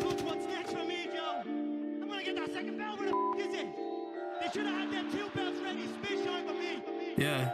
Look what's next for me, Joe. I'm gonna get that second bell. Where the f is it? They should have had them two bells ready. Spit shine for me. Yeah.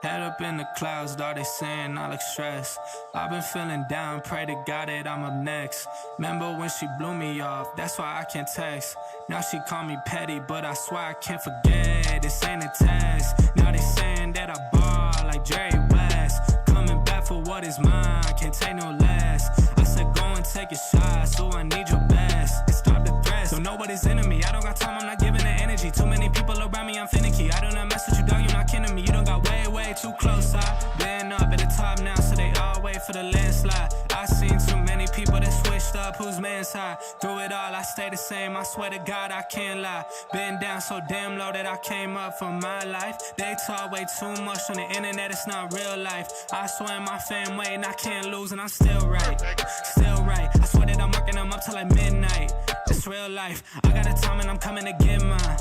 Head up in the clouds, dog, they saying I look stressed. I've been feeling down, pray to God that I'm up next. Remember when she blew me off, that's why I can't text. Now she call me petty, but I swear I can't forget. This ain't a test. Now they saying that I ball like Jerry West. Coming back for what is mine, can't take no less. I said go and take a shot, so I need your best. And stop the threats, don't know what is in me. I don't got time, I'm not giving the energy. Too many people around me, I'm finicky. I do not mess with you, dog, you're not kidding me. You don't got way too close. I've been up at the top now, so they all wait for the landslide. I seen too many people that switched up, whose man's high. Through it all, I stay the same, I swear to God, I can't lie. Been down so damn low that I came up for my life. They talk way too much on the internet, it's not real life. I swear my fam waiting, I can't lose, and I'm still right. Still right, I swear that I'm working them up till like midnight. It's real life, I got a time and I'm coming to get mine.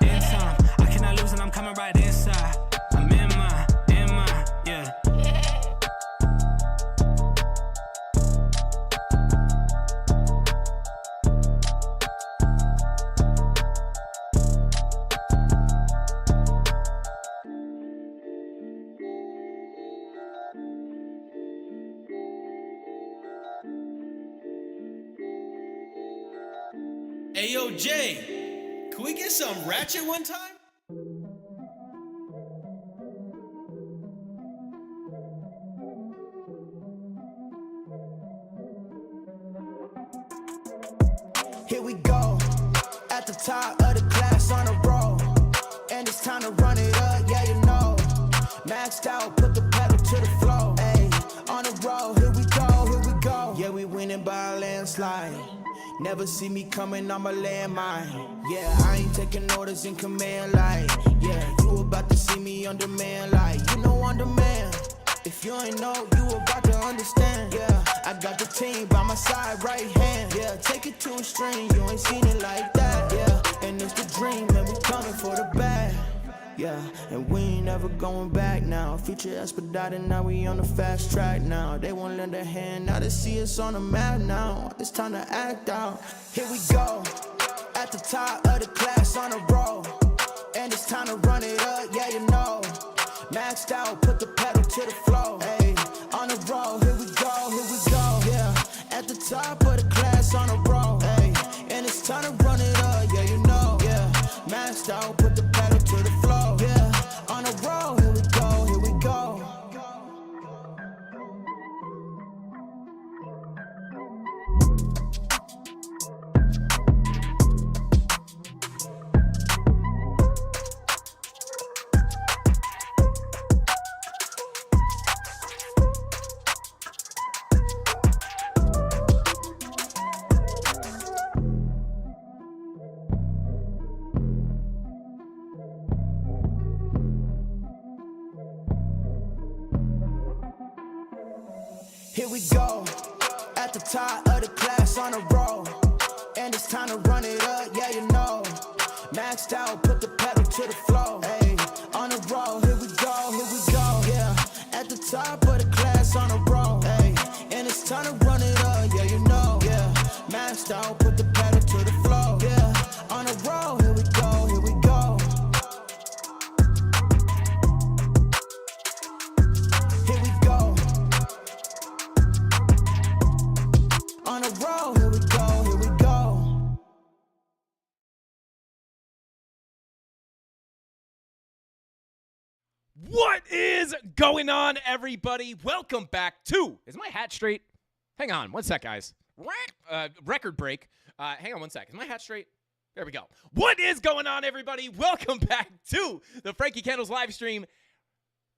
In time, I cannot lose and I'm coming right inside. I'm in mine, yeah. Hey, yo, Jay, can we get some ratchet one time? Here we go, at the top of the class on a roll. And it's time to run it up, yeah, you know. Maxed out, put the pedal to the floor. Ayy, on the road, here we go. Yeah, we winning by a landslide. Never see me coming, I'm a landmine. Yeah, I ain't taking orders in command like. Yeah, you about to see me on demand like. You know on demand. If you ain't know, you about to understand. Yeah, I got the team by my side, right hand. Yeah, take it to a string, you ain't seen it like that. Yeah, and it's the dream, and we coming for the bag. Yeah, and we ain't never going back now. Future expedited, now we on the fast track now. They won't lend a hand, now they see us on the map now. It's time to act out. Here we go, at the top of the class on a roll. And it's time to run it up, yeah, you know. Maxed out, put the pedal to the floor. Hey, on the road, here we go. Yeah, at the top of the class on a roll. Hey, and it's time to run it up, yeah, you know. Yeah, maxed out, put the pedal to the floor. Yeah, on the road, here we go. Here we go, at the top of the class on a roll. And it's time to run it up, yeah, you know. Maxed out, put the pedal to the floor. Hey, on the road, here we go. Yeah, at the top of the class on a roll. Hey, and it's time to run it up, yeah, you know. Yeah, maxed out, put the pedal to the floor. Yeah, on the road, here we go. Here we go. On the road, here we go. What is going on, everybody? Welcome back to... Is my hat straight? Hang on. One sec, guys. Record break. Hang on one sec. Is my hat straight? There we go. What is going on, everybody? Welcome back to the Frankie Candles live stream.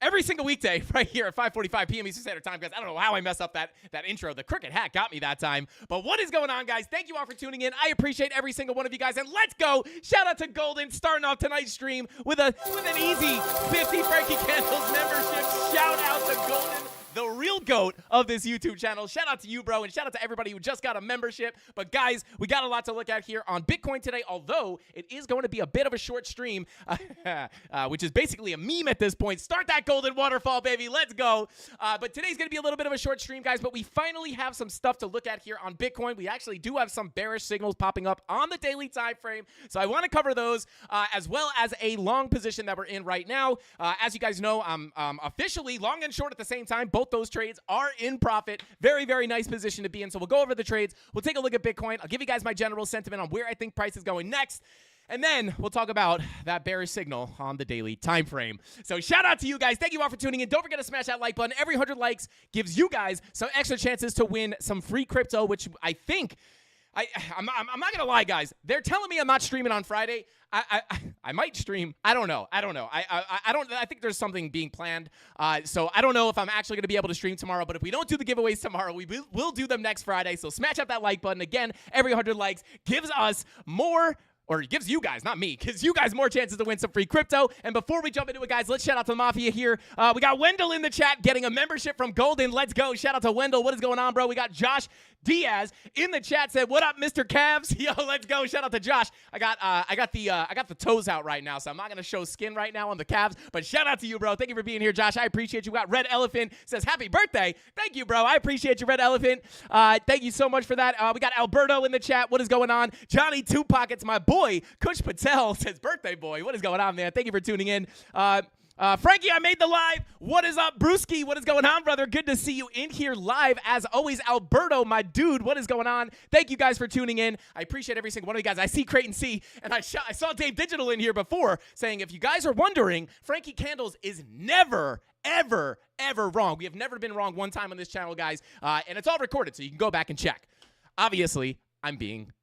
Every single weekday right here at 5:45 p.m. Eastern Standard Time, guys. I don't know how I messed up that intro. The crooked hat got me that time. But what is going on, guys? Thank you all for tuning in. I appreciate every single one of you guys. And let's go. Shout out to Golden starting off tonight's stream with an easy 50 Frankie Candles membership. Shout out to Golden. the real GOAT of this YouTube channel. Shout out to you, bro, and shout out to everybody who just got a membership. But guys, we got a lot to look at here on Bitcoin today, although it is going to be a bit of a short stream, which is basically a meme at this point. Start that golden waterfall, baby. Let's go. But today's going to be a little bit of a short stream, guys, but we finally have some stuff to look at here on Bitcoin. We actually do have some bearish signals popping up on the daily time frame, so I want to cover those as well as a long position that we're in right now. As you guys know, I'm officially long and short at the same time. Both those trades are in profit. Very, very nice position to be in. So we'll go over the trades. We'll take a look at Bitcoin. I'll give you guys my general sentiment on where I think price is going next. And then we'll talk about that bearish signal on the daily time frame. So shout out to you guys. Thank you all for tuning in. Don't forget to smash that like button. Every 100 likes gives you guys some extra chances to win some free crypto, which I think I'm not gonna lie, guys. They're telling me I'm not streaming on Friday. I might stream. I don't know. I don't. I think there's something being planned. So I don't know if I'm actually gonna be able to stream tomorrow. But if we don't do the giveaways tomorrow, we'll do them next Friday. So smash up that like button. Again, every 100 likes gives us more. Or it gives you guys, not me, gives you guys more chances to win some free crypto. And before we jump into it, guys, let's shout out to the Mafia here. We got Wendell in the chat getting a membership from Golden. Let's go. Shout out to Wendell. What is going on, bro? We got Josh Diaz in the chat, said, "What up, Mr. Cavs?" Yo, let's go. Shout out to Josh. I got the toes out right now, so I'm not gonna show skin right now on the Cavs. But shout out to you, bro. Thank you for being here, Josh. I appreciate you. We got Red Elephant says, "Happy birthday." Thank you, bro. I appreciate you, Red Elephant. Thank you so much for that. We got Alberto in the chat. What is going on? Johnny Two Pockets, my boy, Kush Patel says, "Birthday boy." What is going on, man? Thank you for tuning in. Frankie, I made the live. What is up, Brewski? What is going on, brother? Good to see you in here live. As always, Alberto, my dude, what is going on? Thank you guys for tuning in. I appreciate every single one of you guys. I see Creighton C, and I saw Dave Digital in here before saying, if you guys are wondering, Frankie Candles is never, ever, ever wrong. We have never been wrong one time on this channel, guys, and it's all recorded, so you can go back and check. Obviously, I'm being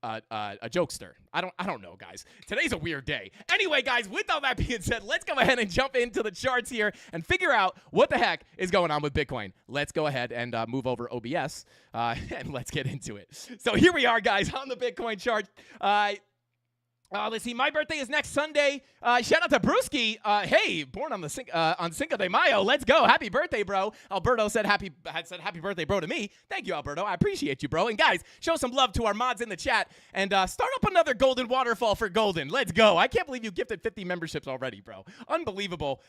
a jokester. I don't know, guys. Today's a weird day. Anyway, guys, with all that being said, let's go ahead and jump into the charts here and figure out what the heck is going on with Bitcoin. Let's go ahead and move over OBS and let's get into it. So here we are, guys, on the Bitcoin chart. Let's see. My birthday is next Sunday. Shout out to Brewski. Hey, born on Cinco de Mayo. Let's go. Happy birthday, bro. Alberto said happy birthday, bro, to me. Thank you, Alberto. I appreciate you, bro. And guys, show some love to our mods in the chat and start up another golden waterfall for Golden. Let's go. I can't believe you gifted 50 memberships already, bro. Unbelievable.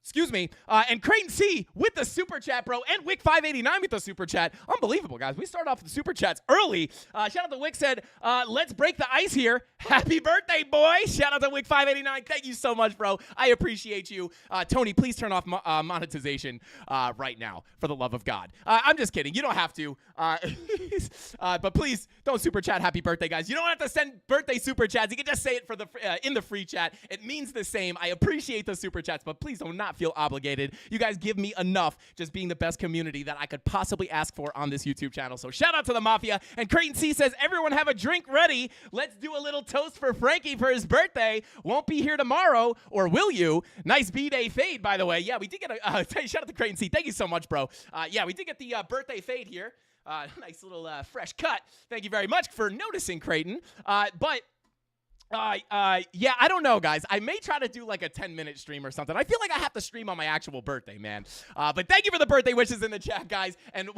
Excuse me. And Creighton C with the super chat, bro. And Wick589 with the super chat. Unbelievable, guys. We start off with the super chats early. Shout out to Wick said, let's break the ice here. Happy birthday, boy. Shout out to Wick589. Thank you so much, bro. I appreciate you. Tony, please turn off monetization right now, for the love of God. I'm just kidding. You don't have to. But please don't super chat happy birthday, guys. You don't have to send birthday super chats. You can just say it for the in the free chat. It means the same. I appreciate the super chats, but please do not feel obligated. You guys give me enough just being the best community that I could possibly ask for on this YouTube channel. So shout out to the Mafia. And Creighton C says, everyone have a drink ready. Let's do a little toast for Frankie for his birthday. Won't be here tomorrow, or will you? Nice B-Day fade, by the way. Yeah, we did get a shout out to Creighton C. Thank you so much, bro. Yeah, we did get the birthday fade here. Nice little fresh cut. Thank you very much for noticing, Creighton. Yeah, I don't know, guys. I may try to do like a 10-minute stream or something. I feel like I have to stream on my actual birthday, man. But thank you for the birthday wishes in the chat, guys. And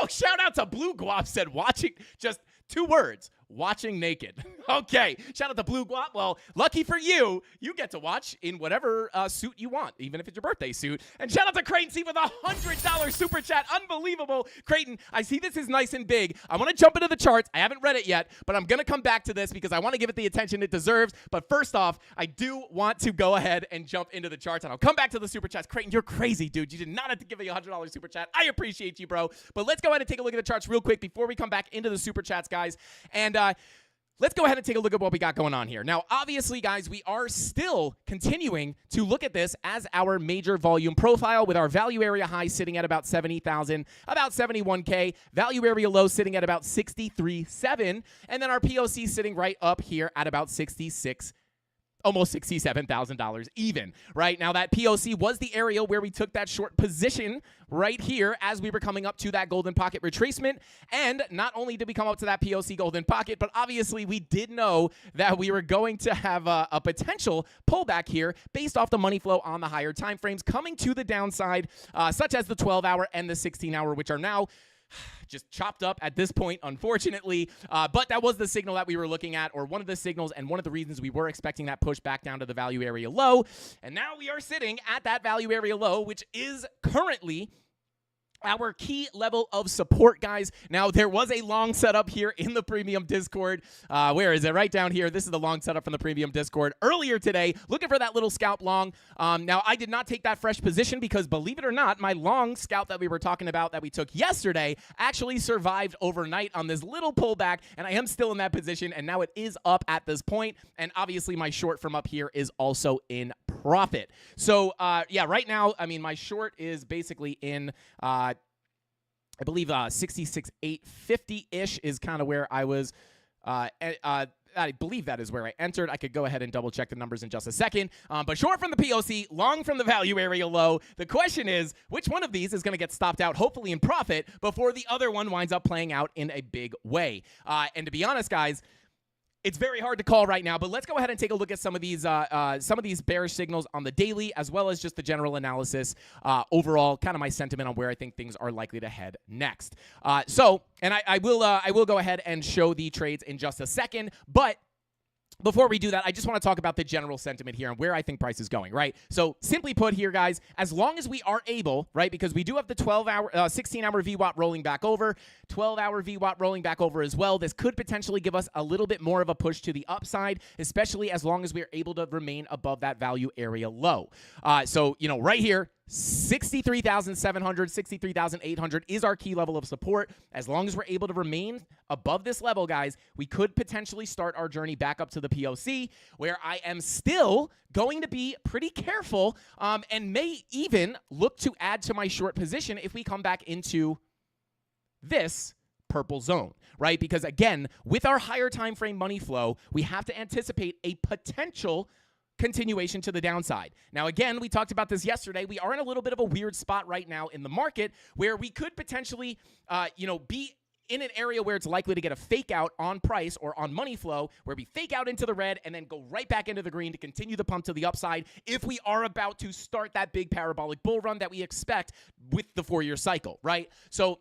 shout out to Blue Guap said watching, just 2 words. Watching naked. Okay. Shout out to Blue Guap. Well, lucky for you, you get to watch in whatever suit you want, even if it's your birthday suit. And shout out to Creighton C with a $100 super chat. Unbelievable. Creighton, I see this is nice and big. I want to jump into the charts. I haven't read it yet, but I'm going to come back to this because I want to give it the attention it deserves. But first off, I do want to go ahead and jump into the charts, and I'll come back to the super chats. Creighton, you're crazy, dude. You did not have to give me a $100 super chat. I appreciate you, bro. But let's go ahead and take a look at the charts real quick before we come back into the super chats, guys. And let's go ahead and take a look at what we got going on here. Now, obviously, guys, we are still continuing to look at this as our major volume profile with our value area high sitting at about 70,000, about 71K, value area low sitting at about 63.7, and then our POC sitting right up here at about 66. almost $67,000 even, right? Now, that POC was the area where we took that short position right here as we were coming up to that golden pocket retracement. And not only did we come up to that POC golden pocket, but obviously we did know that we were going to have a potential pullback here based off the money flow on the higher time frames coming to the downside, such as the 12-hour and the 16-hour, which are now just chopped up at this point, unfortunately. But that was the signal that we were looking at, or one of the signals, and one of the reasons we were expecting that push back down to the value area low. And now we are sitting at that value area low, which is currently our key level of support, guys. Now, there was a long setup here in the premium Discord. Where is it? Right down here. This is the long setup from the premium Discord earlier today, looking for that little scalp long. Now, I did not take that fresh position because, believe it or not, my long scalp that we were talking about that we took yesterday actually survived overnight on this little pullback, and I am still in that position, and now it is up at this point, and obviously my short from up here is also in profit. So, yeah, right now, I mean, my short is basically in I believe 66,850-ish is kind of where I was. I believe that is where I entered. I could go ahead and double check the numbers in just a second. But short from the POC, long from the value area low. The question is, which one of these is going to get stopped out, hopefully in profit, before the other one winds up playing out in a big way? And to be honest, guys, it's very hard to call right now, but let's go ahead and take a look at some of these bearish signals on the daily, as well as just the general analysis overall, kind of my sentiment on where I think things are likely to head next. I will go ahead and show the trades in just a second, but before we do that, I just want to talk about the general sentiment here and where I think price is going, right? So simply put here, guys, as long as we are able, right, because we do have the 12-hour, 16-hour VWAP rolling back over, 12-hour VWAP rolling back over as well, this could potentially give us a little bit more of a push to the upside, especially as long as we are able to remain above that value area low. So, you know, right here, 63,700, 63,800 is our key level of support. As long as we're able to remain above this level, guys, we could potentially start our journey back up to the POC, where I am still going to be pretty careful and may even look to add to my short position if we come back into this purple zone, right? Because again, with our higher time frame money flow, we have to anticipate a potential continuation to the downside. Now, again, we talked about this yesterday. We are in a little bit of a weird spot right now in the market where we could potentially, be in an area where it's likely to get a fake out on price or on money flow, where we fake out into the red and then go right back into the green to continue the pump to the upside if we are about to start that big parabolic bull run that we expect with the 4-year cycle, right? So,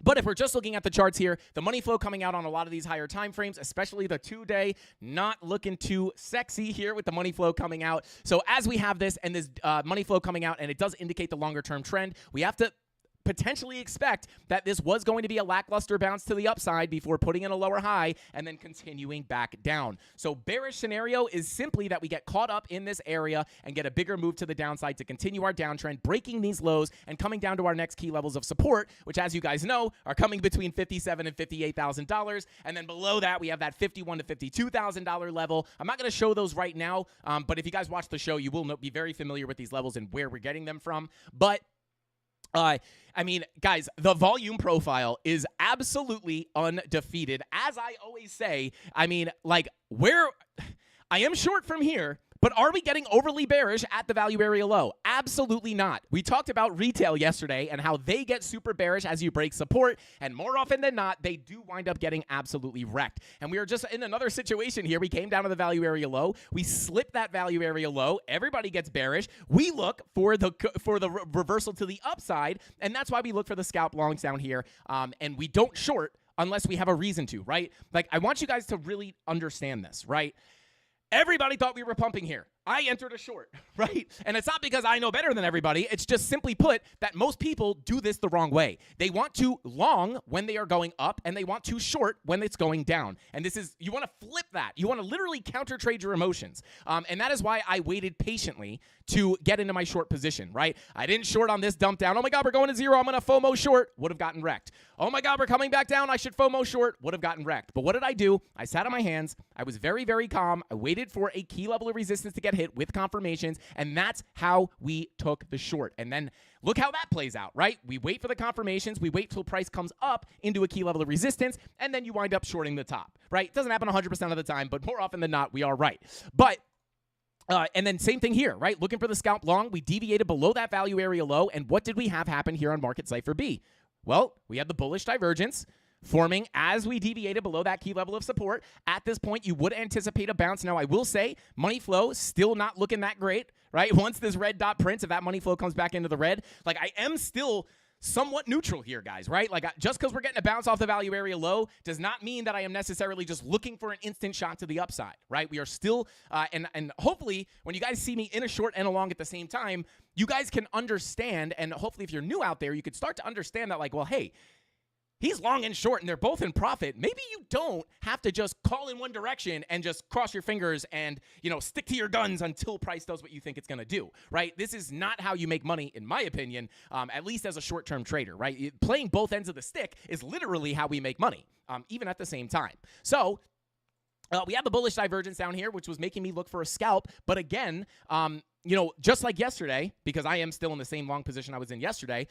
but if we're just looking at the charts here, the money flow coming out on a lot of these higher time frames, especially the 2-day, not looking too sexy here with the money flow coming out. So as we have this and this money flow coming out, and it does indicate the longer term trend, we have to potentially expect that this was going to be a lackluster bounce to the upside before putting in a lower high and then continuing back down. So bearish scenario is simply that we get caught up in this area and get a bigger move to the downside to continue our downtrend, breaking these lows and coming down to our next key levels of support, which, as you guys know, are coming between $57,000 and $58,000. And then below that, we have that $51,000 to $52,000 level. I'm not going to show those right now, but if you guys watch the show, you will be very familiar with these levels and where we're getting them from. But I mean, guys, the volume profile is absolutely undefeated. As I always say, I mean, like, where I am short from here, but are we getting overly bearish at the value area low? Absolutely not. We talked about retail yesterday and how they get super bearish as you break support, and more often than not, they do wind up getting absolutely wrecked. And we are just in another situation here. We came down to the value area low. We slipped that value area low. Everybody gets bearish. We look for the reversal to the upside, and that's why we look for the scalp longs down here, and we don't short unless we have a reason to, right? Like, I want you guys to really understand this, right? Everybody thought we were pumping here. I entered a short, right? And it's not because I know better than everybody. It's just simply put that most people do this the wrong way. They want to long when they are going up, and they want to short when it's going down. And this is, you want to flip that. You want to literally counter trade your emotions. And that is why I waited patiently to get into my short position, right? I didn't short on this dump down. Oh my God, we're going to zero. I'm going to FOMO short. Would have gotten wrecked. Oh my God, we're coming back down. I should FOMO short. Would have gotten wrecked. But what did I do? I sat on my hands. I was very, very calm. I waited for a key level of resistance to get hit with confirmations, and that's how we took the short. And then look how that plays out, right? We wait for the confirmations, we wait till price comes up into a key level of resistance, and then you wind up shorting the top, right? It doesn't happen 100% of the time, but more often than not, we are right. But And then same thing here, right? Looking for the scalp long. We deviated below that value area low. And what did we have happen here on Market Cypher B? Well, we had the bullish divergence forming as we deviated below that key level of support. At this point, you would anticipate a bounce. Now, I will say money flow still not looking that great, right? Once this red dot prints, if that money flow comes back into the red, like I am still somewhat neutral here, guys, right? Like just because we're getting a bounce off the value area low does not mean that I am necessarily just looking for an instant shot to the upside, right? We are still, and hopefully when you guys see me in a short and a long at the same time, you guys can understand, and hopefully if you're new out there, you could start to understand that like, well, hey, he's long and short, and they're both in profit. Maybe you don't have to just call in one direction and just cross your fingers and, stick to your guns until price does what you think it's going to do, right? This is not how you make money, in my opinion, at least as a short-term trader, right? Playing both ends of the stick is literally how we make money, even at the same time. So we have the bullish divergence down here, which was making me look for a scalp. But again, just like yesterday, because I am still in the same long position I was in yesterday,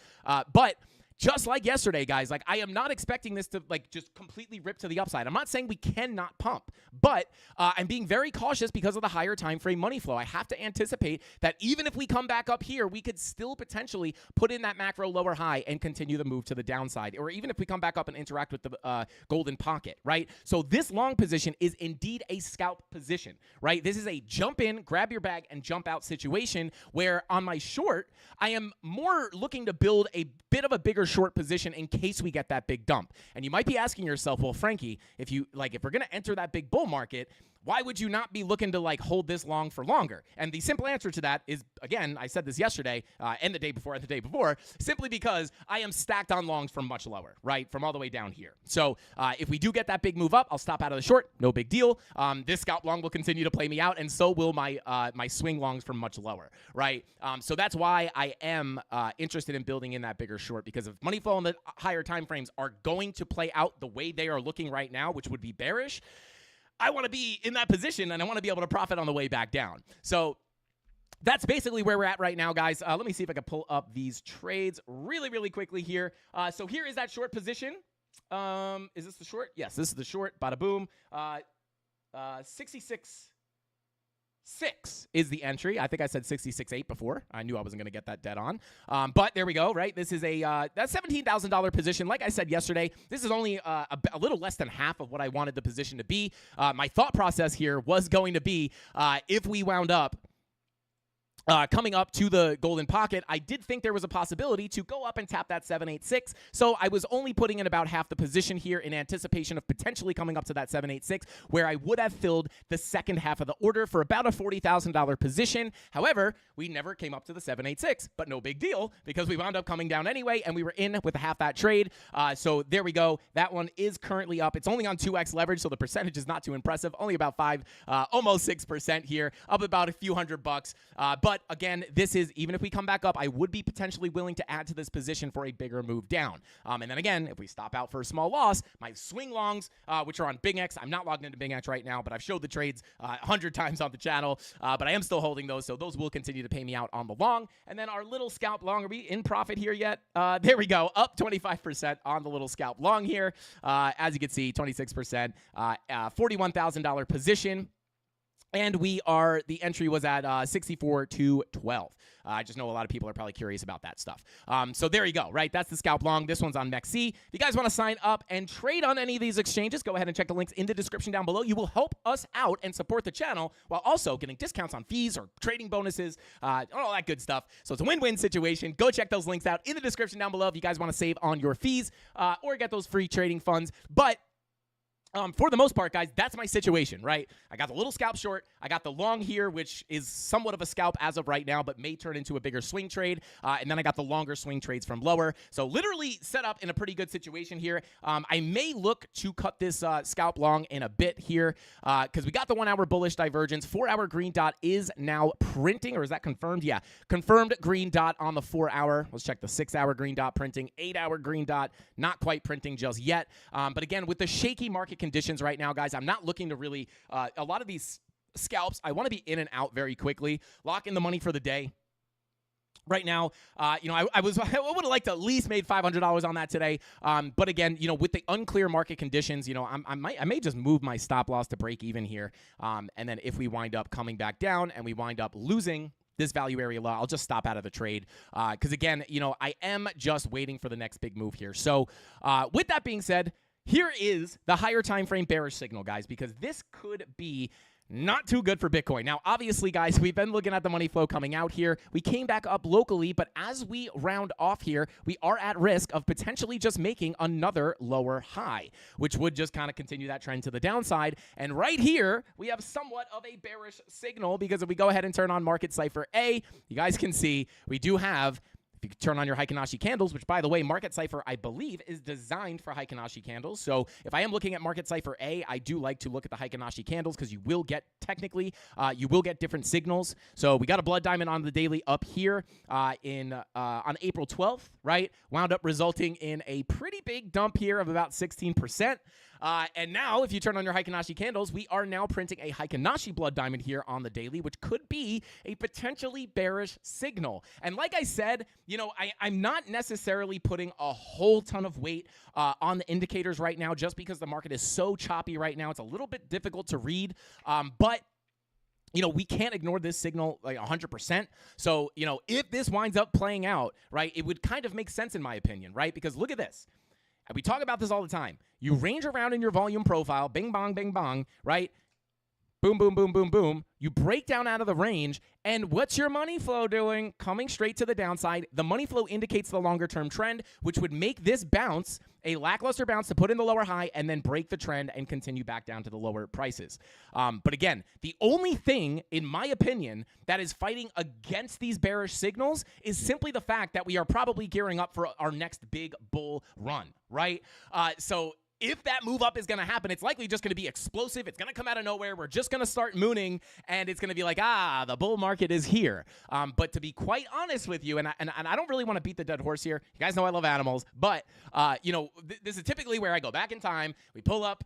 but just like yesterday, guys, like I am not expecting this to like just completely rip to the upside. I'm not saying we cannot pump, but I'm being very cautious because of the higher time frame money flow. I have to anticipate that even if we come back up here, we could still potentially put in that macro lower high and continue the move to the downside, or even if we come back up and interact with the golden pocket, right? So this long position is indeed a scalp position, right? This is a jump in, grab your bag, and jump out situation where on my short, I am more looking to build a bit of a bigger short position in case we get that big dump. And you might be asking yourself, well, Frankie, if we're going to enter that big bull market, why would you not be looking to like hold this long for longer? And the simple answer to that is, again, I said this yesterday and the day before, simply because I am stacked on longs from much lower, right? From all the way down here. So if we do get that big move up, I'll stop out of the short. No big deal. This scalp long will continue to play me out, and so will my my swing longs from much lower, right? So that's why I am interested in building in that bigger short, because if money flow on the higher time frames are going to play out the way they are looking right now, which would be bearish, I want to be in that position, and I want to be able to profit on the way back down. So that's basically where we're at right now, guys. Let me see if I can pull up these trades really, really quickly here. So here is that short position. Is this the short? Yes, this is the short. Bada boom. 66.6 is the entry. I think I said 66.8 before. I knew I wasn't going to get that dead on. But there we go, right? This is a that $17,000 position. Like I said yesterday, this is only a little less than half of what I wanted the position to be. My thought process here was going to be if we wound up coming up to the golden pocket, I did think there was a possibility to go up and tap that 786. So I was only putting in about half the position here in anticipation of potentially coming up to that 786, where I would have filled the second half of the order for about a $40,000 position. However, we never came up to the 786, but no big deal because we wound up coming down anyway, and we were in with half that trade. So there we go. That one is currently up. It's only on 2x leverage, so the percentage is not too impressive. Only about 5, almost 6% here, up about a few $100. But again, this is, even if we come back up, I would be potentially willing to add to this position for a bigger move down. And then again, if we stop out for a small loss, my swing longs, which are on Big X, I'm not logged into Big X right now, but I've showed the trades 100 times on the channel, but I am still holding those, so those will continue to pay me out on the long. And then our little scalp long, are we in profit here yet? There we go, up 25% on the little scalp long here. As you can see, 26%, $41,000 position. And the entry was at 64.212. I just know a lot of people are probably curious about that stuff. So there you go, right? That's the scalp long. This one's on MEXC. If you guys want to sign up and trade on any of these exchanges, go ahead and check the links in the description down below. You will help us out and support the channel while also getting discounts on fees or trading bonuses, all that good stuff. So it's a win-win situation. Go check those links out in the description down below if you guys want to save on your fees or get those free trading funds. But for the most part, guys, that's my situation, right? I got the little scalp short. I got the long here, which is somewhat of a scalp as of right now, but may turn into a bigger swing trade. And then I got the longer swing trades from lower. So literally set up in a pretty good situation here. I may look to cut this scalp long in a bit here because we got the 1 hour bullish divergence. 4 hour green dot is now printing, or is that confirmed? Yeah, confirmed green dot on the 4 hour. Let's check the 6 hour green dot printing. 8 hour green dot, not quite printing just yet. But again, with the shaky market conditions right now, guys, I'm not looking to really a lot of these scalps, I want to be in and out very quickly, lock in the money for the day, Right now, I would have liked to at least made $500 on that today. But again, with the unclear market conditions, I may just move my stop loss to break even here. And then if we wind up coming back down and we wind up losing this value area low, I'll just stop out of the trade. Because again, I am just waiting for the next big move here. So with that being said, here is the higher time frame bearish signal, guys, because this could be not too good for Bitcoin. Now, obviously, guys, we've been looking at the money flow coming out here. We came back up locally, but as we round off here, we are at risk of potentially just making another lower high, which would just kind of continue that trend to the downside. And right here, we have somewhat of a bearish signal because if we go ahead and turn on Market Cipher A, you guys can see we do have, if you turn on your Heikinashi candles, which, by the way, Market Cipher, I believe, is designed for Heikinashi candles. So if I am looking at Market Cipher A, I do like to look at the Heikinashi candles because you will get, technically, you will get different signals. So we got a blood diamond on the daily up here on April 12th, right? Wound up resulting in a pretty big dump here of about 16%. And now, if you turn on your Heikinashi candles, we are now printing a Heikinashi blood diamond here on the daily, which could be a potentially bearish signal. And like I said, I'm not necessarily putting a whole ton of weight on the indicators right now just because the market is so choppy right now. It's a little bit difficult to read, but we can't ignore this signal like 100%. So, if this winds up playing out, right, it would kind of make sense in my opinion, right? Because look at this. And we talk about this all the time. You range around in your volume profile, bing, bong, right? Boom, boom, boom, boom, boom. You break down out of the range, and what's your money flow doing? Coming straight to the downside. The money flow indicates the longer-term trend, which would make this bounce a lackluster bounce to put in the lower high and then break the trend and continue back down to the lower prices. But again, the only thing, in my opinion, that is fighting against these bearish signals is simply the fact that we are probably gearing up for our next big bull run, right? So if that move up is going to happen, it's likely just going to be explosive. It's going to come out of nowhere. We're just going to start mooning, and it's going to be like, the bull market is here. But to be quite honest with you, and I don't really want to beat the dead horse here. You guys know I love animals, but this is typically where I go back in time. We pull up,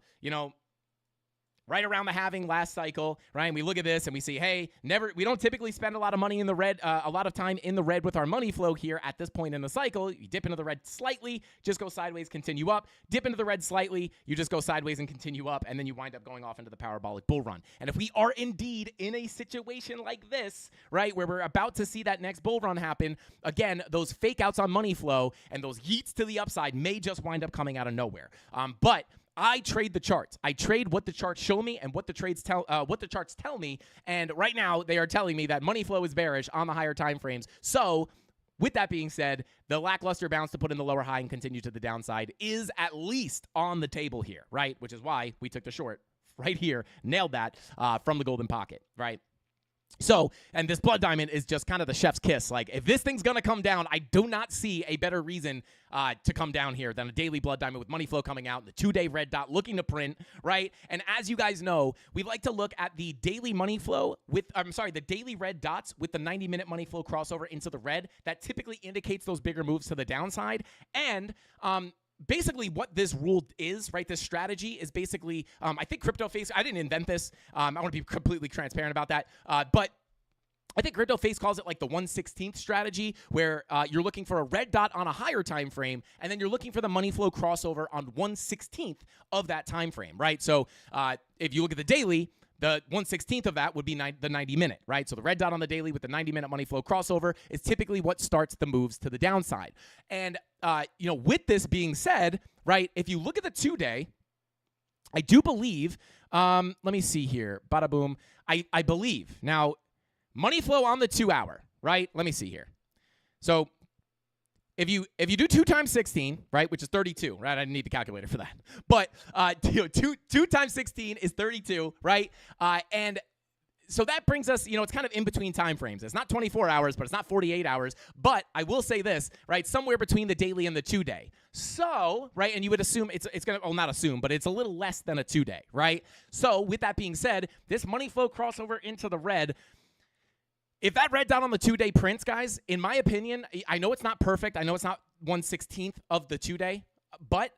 right around the halving last cycle, right? And we look at this and we see, hey, we don't typically spend a lot of money in the red, a lot of time in the red with our money flow here at this point in the cycle. You dip into the red slightly, just go sideways, continue up. Dip into the red slightly, you just go sideways and continue up, and then you wind up going off into the parabolic bull run. And if we are indeed in a situation like this, right, where we're about to see that next bull run happen, again, those fake outs on money flow and those yeets to the upside may just wind up coming out of nowhere. But I trade the charts. I trade what the charts show me and what the charts tell me. And right now, they are telling me that money flow is bearish on the higher time frames. So, with that being said, the lackluster bounce to put in the lower high and continue to the downside is at least on the table here, right? Which is why we took the short right here, nailed that from the golden pocket, right? So, and this blood diamond is just kind of the chef's kiss. Like, if this thing's going to come down, I do not see a better reason to come down here than a daily blood diamond with money flow coming out, the 2-day red dot looking to print, right? And as you guys know, we like to look at the daily money flow the daily red dots with the 90-minute money flow crossover into the red. That typically indicates those bigger moves to the downside. And, basically what this rule is, right, this strategy is basically, I think CryptoFace, I didn't invent this. I want to be completely transparent about that. But I think CryptoFace calls it like the 1/16th strategy, where you're looking for a red dot on a higher time frame, and then you're looking for the money flow crossover on 1/16th of that time frame, right? So if you look at the daily, the 1/16th of that would be the 90-minute, right? So the red dot on the daily with the 90-minute money flow crossover is typically what starts the moves to the downside. And, with this being said, right, if you look at the 2-day, I do believe, let me see here, bada boom, I believe. Now, money flow on the 2-hour, right? Let me see here. So if you do 2 times 16, right, which is 32, right? I didn't need the calculator for that. But 2 times 16 is 32, right? And so that brings us, it's kind of in between time frames. It's not 24 hours, but it's not 48 hours. But I will say this, right, somewhere between the daily and the 2-day. So, right, and you would assume it's going to, well, not assume, but it's a little less than a 2-day, right? So with that being said, this money flow crossover into the red, if that red dot on the 2-day prints, guys, in my opinion, I know it's not perfect. I know it's not 1/16th of the 2-day, but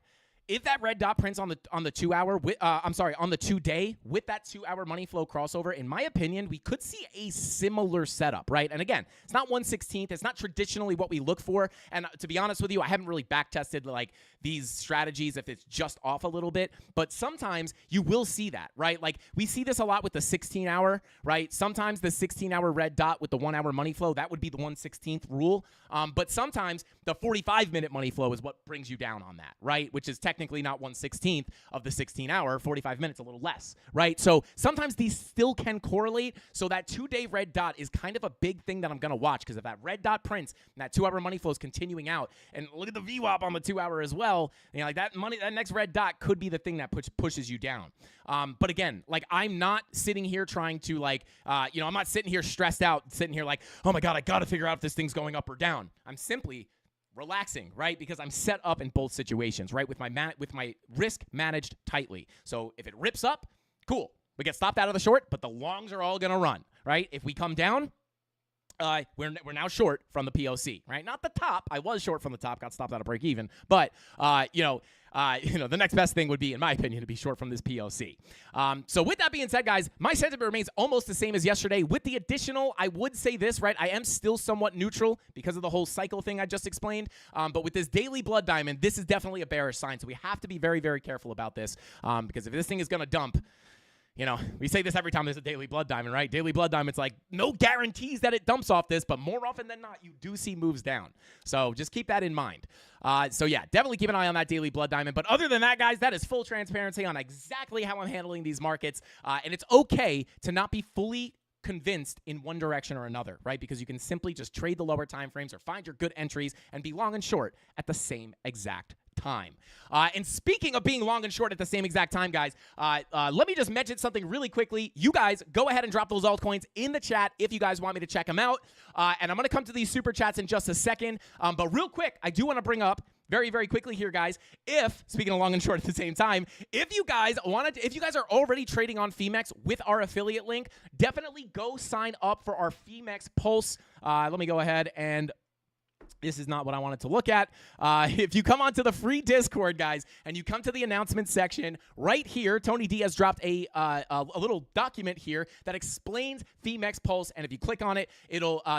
If that red dot prints on the 2 hour, on the 2 day with that 2 hour money flow crossover, in my opinion, we could see a similar setup, right? And again, it's not 1/16th. It's not traditionally what we look for. And to be honest with you, I haven't really back tested like these strategies if it's just off a little bit, but sometimes you will see that, right? Like we see this a lot with the 16 hour, right? Sometimes the 16 hour red dot with the 1 hour money flow, that would be the 1/16th rule. But sometimes the 45-minute money flow is what brings you down on that, right? Which is technically not 1/16th of the 16 hour, 45 minutes, a little less, right? So sometimes these still can correlate. So that 2-day red dot is kind of a big thing that I'm going to watch, because if that red dot prints and that 2 hour money flow is continuing out, and look at the VWAP on the 2 hour as well, you know, like that next red dot could be the thing that pushes you down. But again, like I'm not sitting here trying to like, I'm not sitting here stressed out, sitting here like, oh my God, I got to figure out if this thing's going up or down. I'm simply relaxing, right? Because I'm set up in both situations, right? With my risk managed tightly. So if it rips up, cool. We get stopped out of the short, but the longs are all going to run, right? If we come down, we're now short from the POC, right? Not the top. I was short from the top, got stopped out of break even. But, the next best thing would be, in my opinion, to be short from this POC. So with that being said, guys, my sentiment remains almost the same as yesterday. With the additional, I would say this, right? I am still somewhat neutral because of the whole cycle thing I just explained. But with this daily blood diamond, this is definitely a bearish sign. So we have to be very, very careful about this, because if this thing is going to dump, we say this every time there's a daily blood diamond, right? Daily blood diamond, it's like no guarantees that it dumps off this, but more often than not, you do see moves down. So just keep that in mind. Definitely keep an eye on that daily blood diamond. But other than that, guys, that is full transparency on exactly how I'm handling these markets. And it's okay to not be fully convinced in one direction or another, right? Because you can simply just trade the lower time frames or find your good entries and be long and short at the same exact time. And speaking of being long and short at the same exact time, guys, let me just mention something really quickly. You guys go ahead and drop those altcoins in the chat if you guys want me to check them out. And I'm going to come to these super chats in just a second. But real quick, I do want to bring up very, very quickly here, guys, speaking of long and short at the same time, if you guys are already trading on Femex with our affiliate link, definitely go sign up for our Femex Pulse. Let me go ahead and this is not what I wanted to look at. If you come onto the free Discord, guys, and you come to the announcement section right here, Tony D has dropped a little document here that explains Femex Pulse. And if you click on it,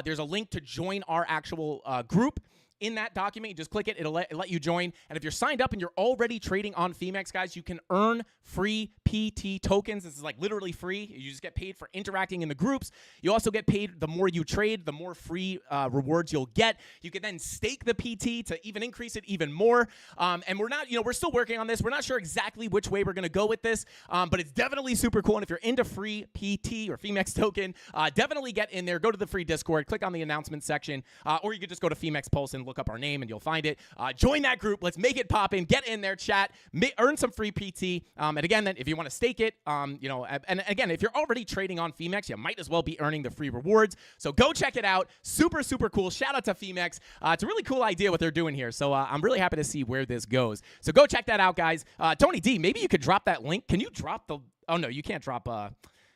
there's a link to join our actual group. In that document, you just click it. It'll let you join. And if you're signed up and you're already trading on Femex, guys, you can earn free PT tokens. This is like literally free. You just get paid for interacting in the groups. You also get paid the more you trade, the more free rewards you'll get. You can then stake the PT to even increase it even more. And we're still working on this. We're not sure exactly which way we're going to go with this, but it's definitely super cool. And if you're into free PT or Femex token, definitely get in there. Go to the free Discord, click on the announcement section, or you could just go to Femex Pulse and look up our name and you'll find it. Join that group. Let's make it poppin'. Get in there, chat. Earn some free PT. And again, then if you want to stake it, and again, if you're already trading on Femex, you might as well be earning the free rewards. So go check it out. Super, super cool. Shout out to Femex. It's a really cool idea what they're doing here. So I'm really happy to see where this goes. So go check that out, guys. Tony D, maybe you could drop that link. Can you drop the... Oh, no, you can't drop...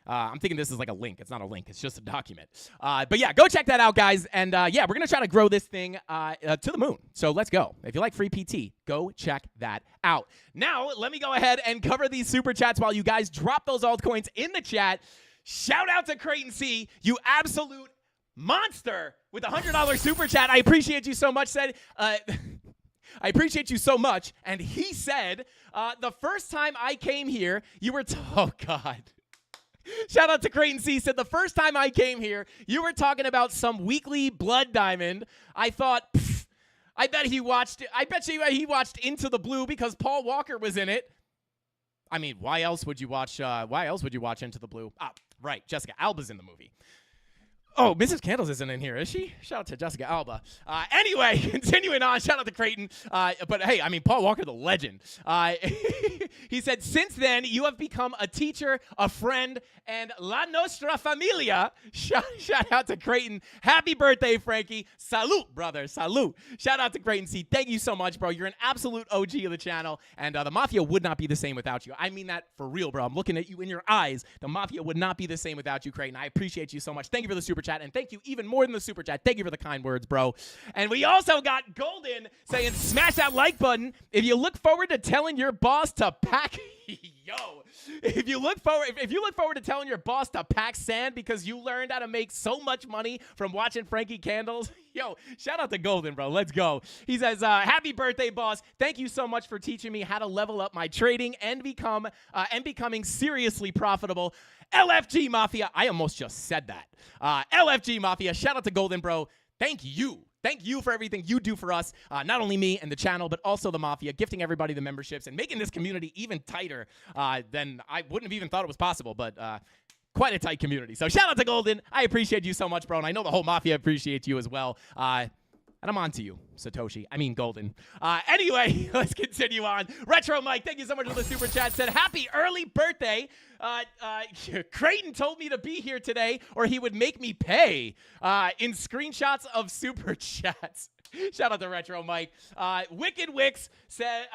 I'm thinking this is like a link. It's not a link. It's just a document. But yeah, go check that out, guys. And we're going to try to grow this thing to the moon. So let's go. If you like free PT, go check that out. Now, let me go ahead and cover these super chats while you guys drop those altcoins in the chat. Shout out to Creighton C, you absolute monster, with a $100 super chat. I appreciate you so much. I appreciate you so much. And he said, the first time I came here, you were... Oh, God. Shout out to Creighton C. Said, the first time I came here, you were talking about some weekly blood diamond. I thought, I bet he watched Into the Blue because Paul Walker was in it. I mean, why else would you watch Into the Blue? Ah, right. Jessica Alba's in the movie. Oh, Mrs. Candles isn't in here, is she? Shout out to Jessica Alba. Anyway, continuing on, shout out to Creighton. But hey, I mean, Paul Walker, the legend. He said, since then, you have become a teacher, a friend, and La Nostra Familia. Shout out to Creighton. Happy birthday, Frankie. Salute, brother. Salute. Shout out to Creighton C. Thank you so much, bro. You're an absolute OG of the channel, and the Mafia would not be the same without you. I mean that for real, bro. I'm looking at you in your eyes. The Mafia would not be the same without you, Creighton. I appreciate you so much. Thank you for the super chat. And thank you even more than the super chat. Thank you for the kind words, bro. And we also got Golden saying, smash that like button. If you look forward to telling your boss to pack... Yo, if you look forward to telling your boss to pack sand because you learned how to make so much money from watching Frankie Candles, yo, shout out to Golden, bro. Let's go. He says, happy birthday, boss. Thank you so much for teaching me how to level up my trading and becoming seriously profitable. LFG Mafia. I almost just said that. LFG Mafia. Shout out to Golden, bro. Thank you. Thank you for everything you do for us, not only me and the channel, but also the Mafia, gifting everybody the memberships and making this community even tighter than I wouldn't have even thought it was possible, but quite a tight community. So shout out to Golden. I appreciate you so much, bro, and I know the whole Mafia appreciates you as well. And I'm on to you, Golden. Anyway, let's continue on. Retro Mike, thank you so much for the super chat. Said, happy early birthday. Creighton told me to be here today or he would make me pay in screenshots of super chats. Shout out to Retro Mike. Wicked Wix says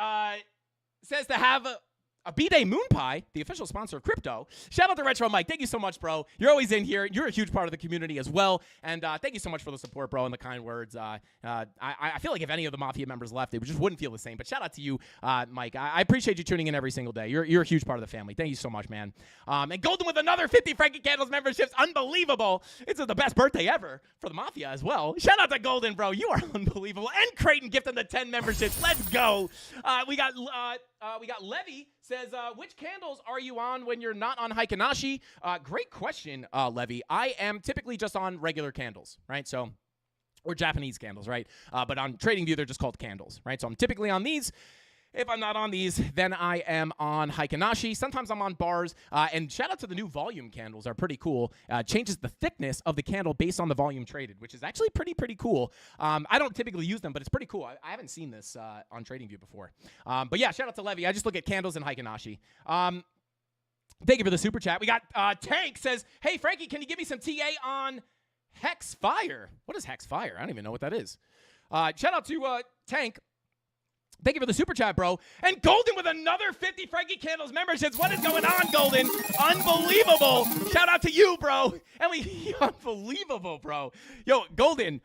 to have a B-Day Moon Pie, the official sponsor of crypto. Shout out to Retro Mike. Thank you so much, bro. You're always in here. You're a huge part of the community as well. And thank you so much for the support, bro, and the kind words. I feel like if any of the Mafia members left, they just wouldn't feel the same. But shout out to you, Mike. I appreciate you tuning in every single day. You're a huge part of the family. Thank you so much, man. And Golden with another 50 Frankie Candles memberships. Unbelievable. It's the best birthday ever for the Mafia as well. Shout out to Golden, bro. You are unbelievable. And Creighton gifting the 10 memberships. Let's go. We got Levy says, which candles are you on when you're not on Heikinashi? Great question, Levy. I am typically just on regular candles, right? So, or Japanese candles, right? But on TradingView, they're just called candles, right? So I'm typically on these. If I'm not on these, then I am on Heikinashi. Sometimes I'm on bars. And shout out to the new volume candles. Are pretty cool. Changes the thickness of the candle based on the volume traded, which is actually pretty cool. I don't typically use them, but it's pretty cool. I haven't seen this on TradingView before. But yeah, shout out to Levy. I just look at candles and Heikinashi. Thank you for the super chat. We got Tank says, hey, Frankie, can you give me some TA on Hex Fire? What is Hex Fire? I don't even know what that is. Shout out to Tank. Thank you for the super chat, bro. And Golden with another 50 Frankie Candles memberships. What is going on, Golden? Unbelievable. Shout out to you, bro. And unbelievable, bro. Yo, Golden,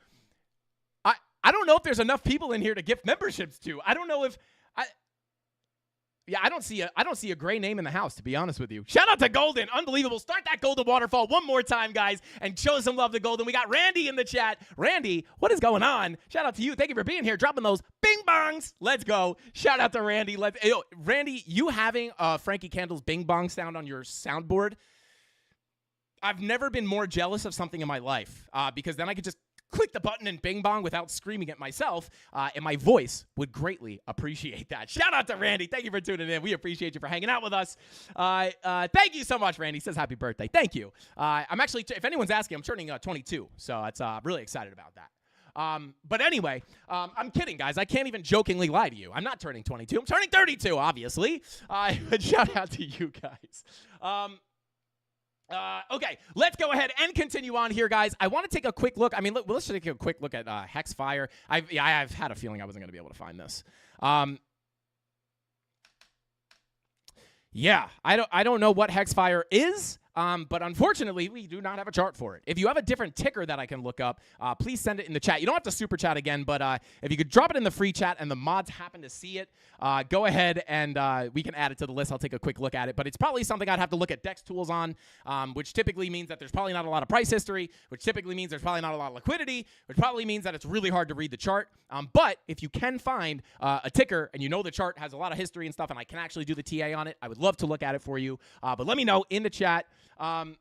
I don't know if there's enough people in here to gift memberships to. I don't know if I don't see a gray name in the house, to be honest with you. Shout out to Golden. Unbelievable. Start that Golden waterfall one more time, guys, and show some love to Golden. We got Randy in the chat. Randy, what is going on? Shout out to you. Thank you for being here, dropping those bing bongs. Let's go. Shout out to Randy. Randy, you having Frankie Candles bing bong sound on your soundboard, I've never been more jealous of something in my life because then I could just click the button and bing bong without screaming at myself, and my voice would greatly appreciate that. Shout out to Randy. Thank you for tuning in. We appreciate you for hanging out with us. Thank you so much, Randy. Says happy birthday. Thank you. I'm actually, if anyone's asking, I'm turning 22, so it's really excited about that. But anyway, I'm kidding, guys. I can't even jokingly lie to you. I'm not turning 22. I'm turning 32, obviously. But shout out to you guys. Okay, let's go ahead and continue on here, guys. I want to take a quick look. I mean, let's take a quick look at Hex Fire. I've had a feeling I wasn't going to be able to find this. Yeah, I don't know what Hex Fire is. But unfortunately, we do not have a chart for it. If you have a different ticker that I can look up, please send it in the chat. You don't have to super chat again, but if you could drop it in the free chat and the mods happen to see it, go ahead and we can add it to the list. I'll take a quick look at it. But it's probably something I'd have to look at Dex Tools on, which typically means that there's probably not a lot of price history, which typically means there's probably not a lot of liquidity, which probably means that it's really hard to read the chart. But if you can find a ticker and you know the chart has a lot of history and stuff and I can actually do the TA on it, I would love to look at it for you. But let me know in the chat. But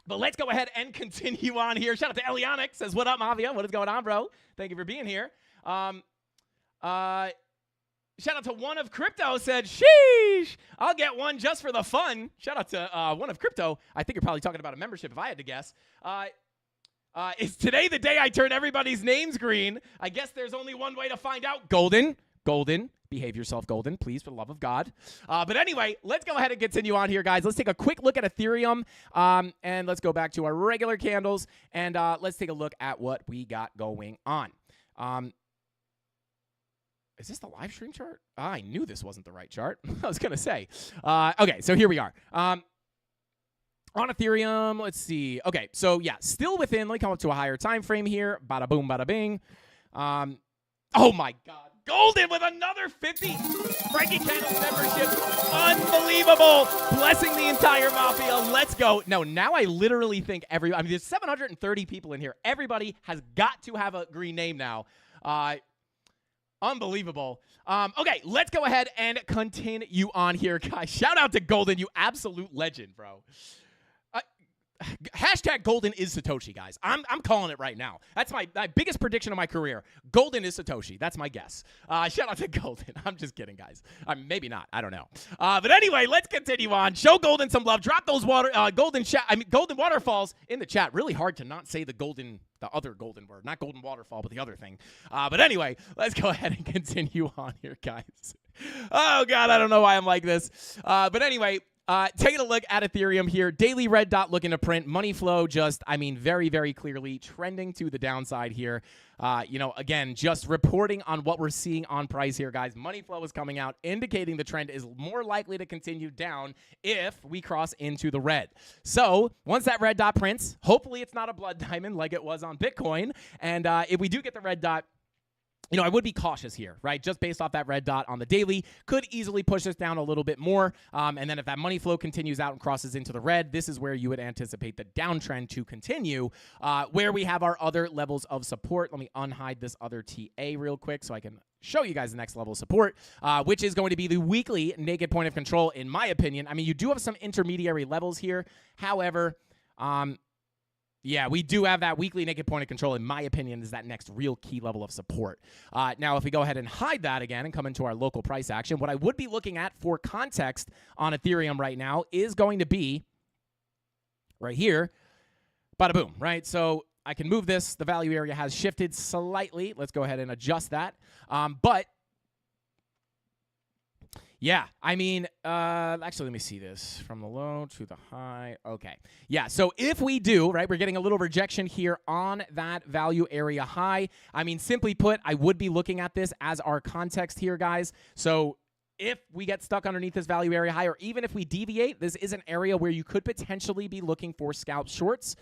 let's go ahead and continue on here. Shout out to Elionic. Says, what up, Mafia? What is going on, bro? Thank you for being here. Shout out to One of Crypto. Said, sheesh, I'll get one just for the fun. Shout out to One of Crypto. I think you're probably talking about a membership if I had to guess. Is today the day I turn everybody's names green? I guess there's only one way to find out. Golden. Behave yourself, Golden, please, for the love of God. But anyway, let's go ahead and continue on here, guys. Let's take a quick look at Ethereum, and let's go back to our regular candles, and let's take a look at what we got going on. Is this the live stream chart? I knew this wasn't the right chart. I was going to say. Okay, so here we are. On Ethereum, let's see. Okay, so yeah, still within. Let me come up to a higher time frame here. Bada boom, bada bing. Oh my God. Golden with another 50 Frankie Candles membership. Unbelievable. Blessing the entire Mafia. Let's go. No, now I literally think there's 730 people in here. Everybody has got to have a green name now. Unbelievable. Okay, let's go ahead and continue on here, guys. Shout out to Golden, you absolute legend, bro. Hashtag Golden is Satoshi, guys. I'm calling it right now. That's my biggest prediction of my career. Golden is Satoshi. That's my guess. Shout out to Golden. I'm just kidding, guys. Maybe not. I don't know. But anyway, let's continue on. Show Golden some love. Drop those golden waterfalls in the chat. Really hard to not say the other golden word. Not golden waterfall, but the other thing. But anyway, let's go ahead and continue on here, guys. Oh, God, I don't know why I'm like this. But anyway, taking a look at Ethereum here. Daily red dot looking to print. Money flow just, very, very clearly trending to the downside here. Again, just reporting on what we're seeing on price here, guys. Money flow is coming out, indicating the trend is more likely to continue down if we cross into the red. So once that red dot prints, hopefully it's not a blood diamond like it was on Bitcoin. And if we do get the red dot, I would be cautious here, right? Just based off that red dot on the daily, could easily push us down a little bit more. And then if that money flow continues out and crosses into the red, this is where you would anticipate the downtrend to continue, where we have our other levels of support. Let me unhide this other TA real quick so I can show you guys the next level of support, which is going to be the weekly naked point of control, in my opinion. You do have some intermediary levels here. However, yeah, we do have that weekly naked point of control, in my opinion, is that next real key level of support. Now, if we go ahead and hide that again and come into our local price action, what I would be looking at for context on Ethereum right now is going to be right here, bada boom, right? So I can move this. The value area has shifted slightly. Let's go ahead and adjust that. But yeah, actually, let me see this. From the low to the high. Okay. Yeah, so if we do, right, we're getting a little rejection here on that value area high. Simply put, I would be looking at this as our context here, guys. So if we get stuck underneath this value area high, or even if we deviate, this is an area where you could potentially be looking for scalp shorts,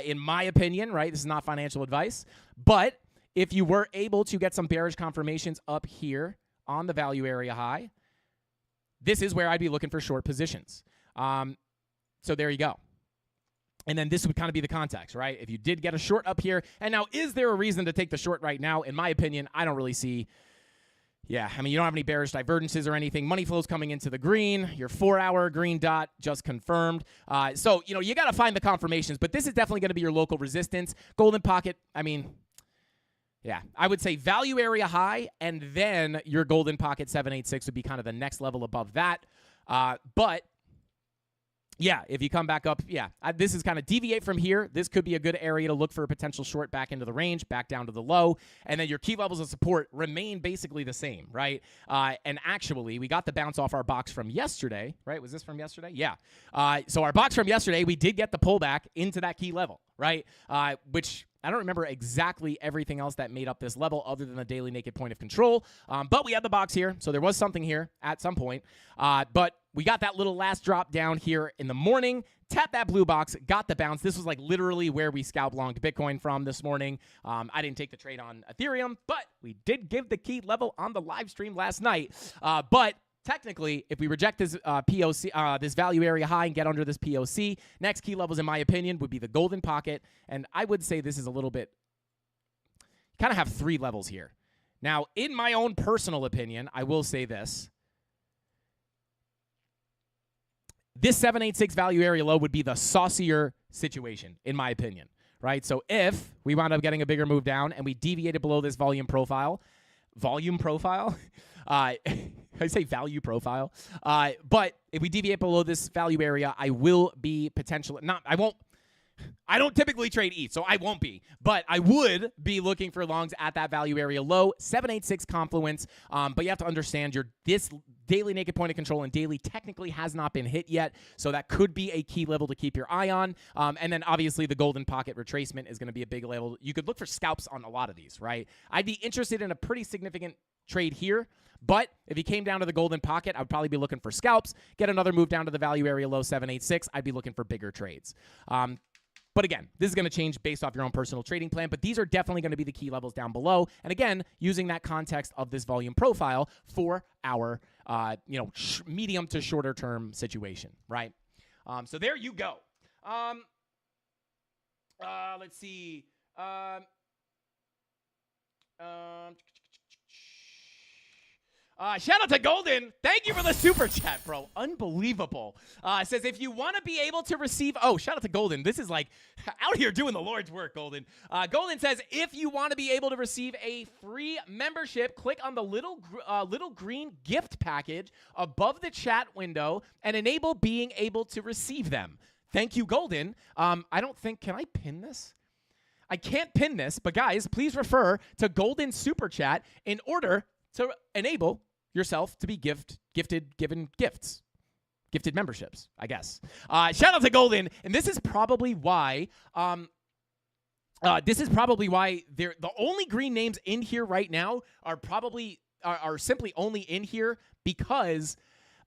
in my opinion, right? This is not financial advice. But if you were able to get some bearish confirmations up here on the value area high, this is where I'd be looking for short positions. So there you go. And then this would kind of be the context, right? If you did get a short up here, and now is there a reason to take the short right now? In my opinion, I don't really see. Yeah, you don't have any bearish divergences or anything. Money flow's coming into the green. Your 4-hour green dot just confirmed. So, you got to find the confirmations, but this is definitely going to be your local resistance. Golden pocket, yeah, I would say value area high, and then your golden pocket 786 would be kind of the next level above that. But yeah, if you come back up, yeah, this is kind of deviate from here. This could be a good area to look for a potential short back into the range, back down to the low, and then your key levels of support remain basically the same, right? And actually, we got the bounce off our box from yesterday, right? Was this from yesterday? Yeah. So our box from yesterday, we did get the pullback into that key level, right? Which I don't remember exactly everything else that made up this level other than the daily naked point of control. But we had the box here, so there was something here at some point. But we got that little last drop down here in the morning, tapped that blue box, got the bounce. This was like literally where we scalp longed Bitcoin from this morning. I didn't take the trade on Ethereum, but we did give the key level on the live stream last night. But technically, if we reject this POC, this value area high and get under this POC, next key levels, in my opinion, would be the golden pocket. And I would say this is a little bit, kind of have 3 levels here. Now, in my own personal opinion, I will say this. This 786 value area low would be the saucier situation, in my opinion, right? So if we wound up getting a bigger move down and we deviated below this volume profile, I say value profile. But if we deviate below this value area, I will be potentially I don't typically trade ETH, so I won't be. But I would be looking for longs at that value area low, 786 confluence. But you have to understand this daily naked point of control and daily technically has not been hit yet. So that could be a key level to keep your eye on. And then obviously the golden pocket retracement is going to be a big level. You could look for scalps on a lot of these, right? I'd be interested in a pretty significant trade here. But if he came down to the golden pocket, I would probably be looking for scalps. Get another move down to the value area low 786. I'd be looking for bigger trades. But again, this is going to change based off your own personal trading plan, but these are definitely going to be the key levels down below. And again, using that context of this volume profile for our, medium to shorter term situation, right? So there you go. Let's see. Shout out to Golden. Thank you for the super chat, bro. Unbelievable. Says, if you want to be able to receive... Oh, shout out to Golden. This is like out here doing the Lord's work, Golden. Golden says, if you want to be able to receive a free membership, click on the little green gift package above the chat window and enable being able to receive them. Thank you, Golden. I don't think... Can I pin this? I can't pin this, but guys, please refer to Golden Super Chat in order to enable yourself to be gifted memberships, I guess. Shout out to Golden, and this is probably why the only green names in here right now are simply only in here because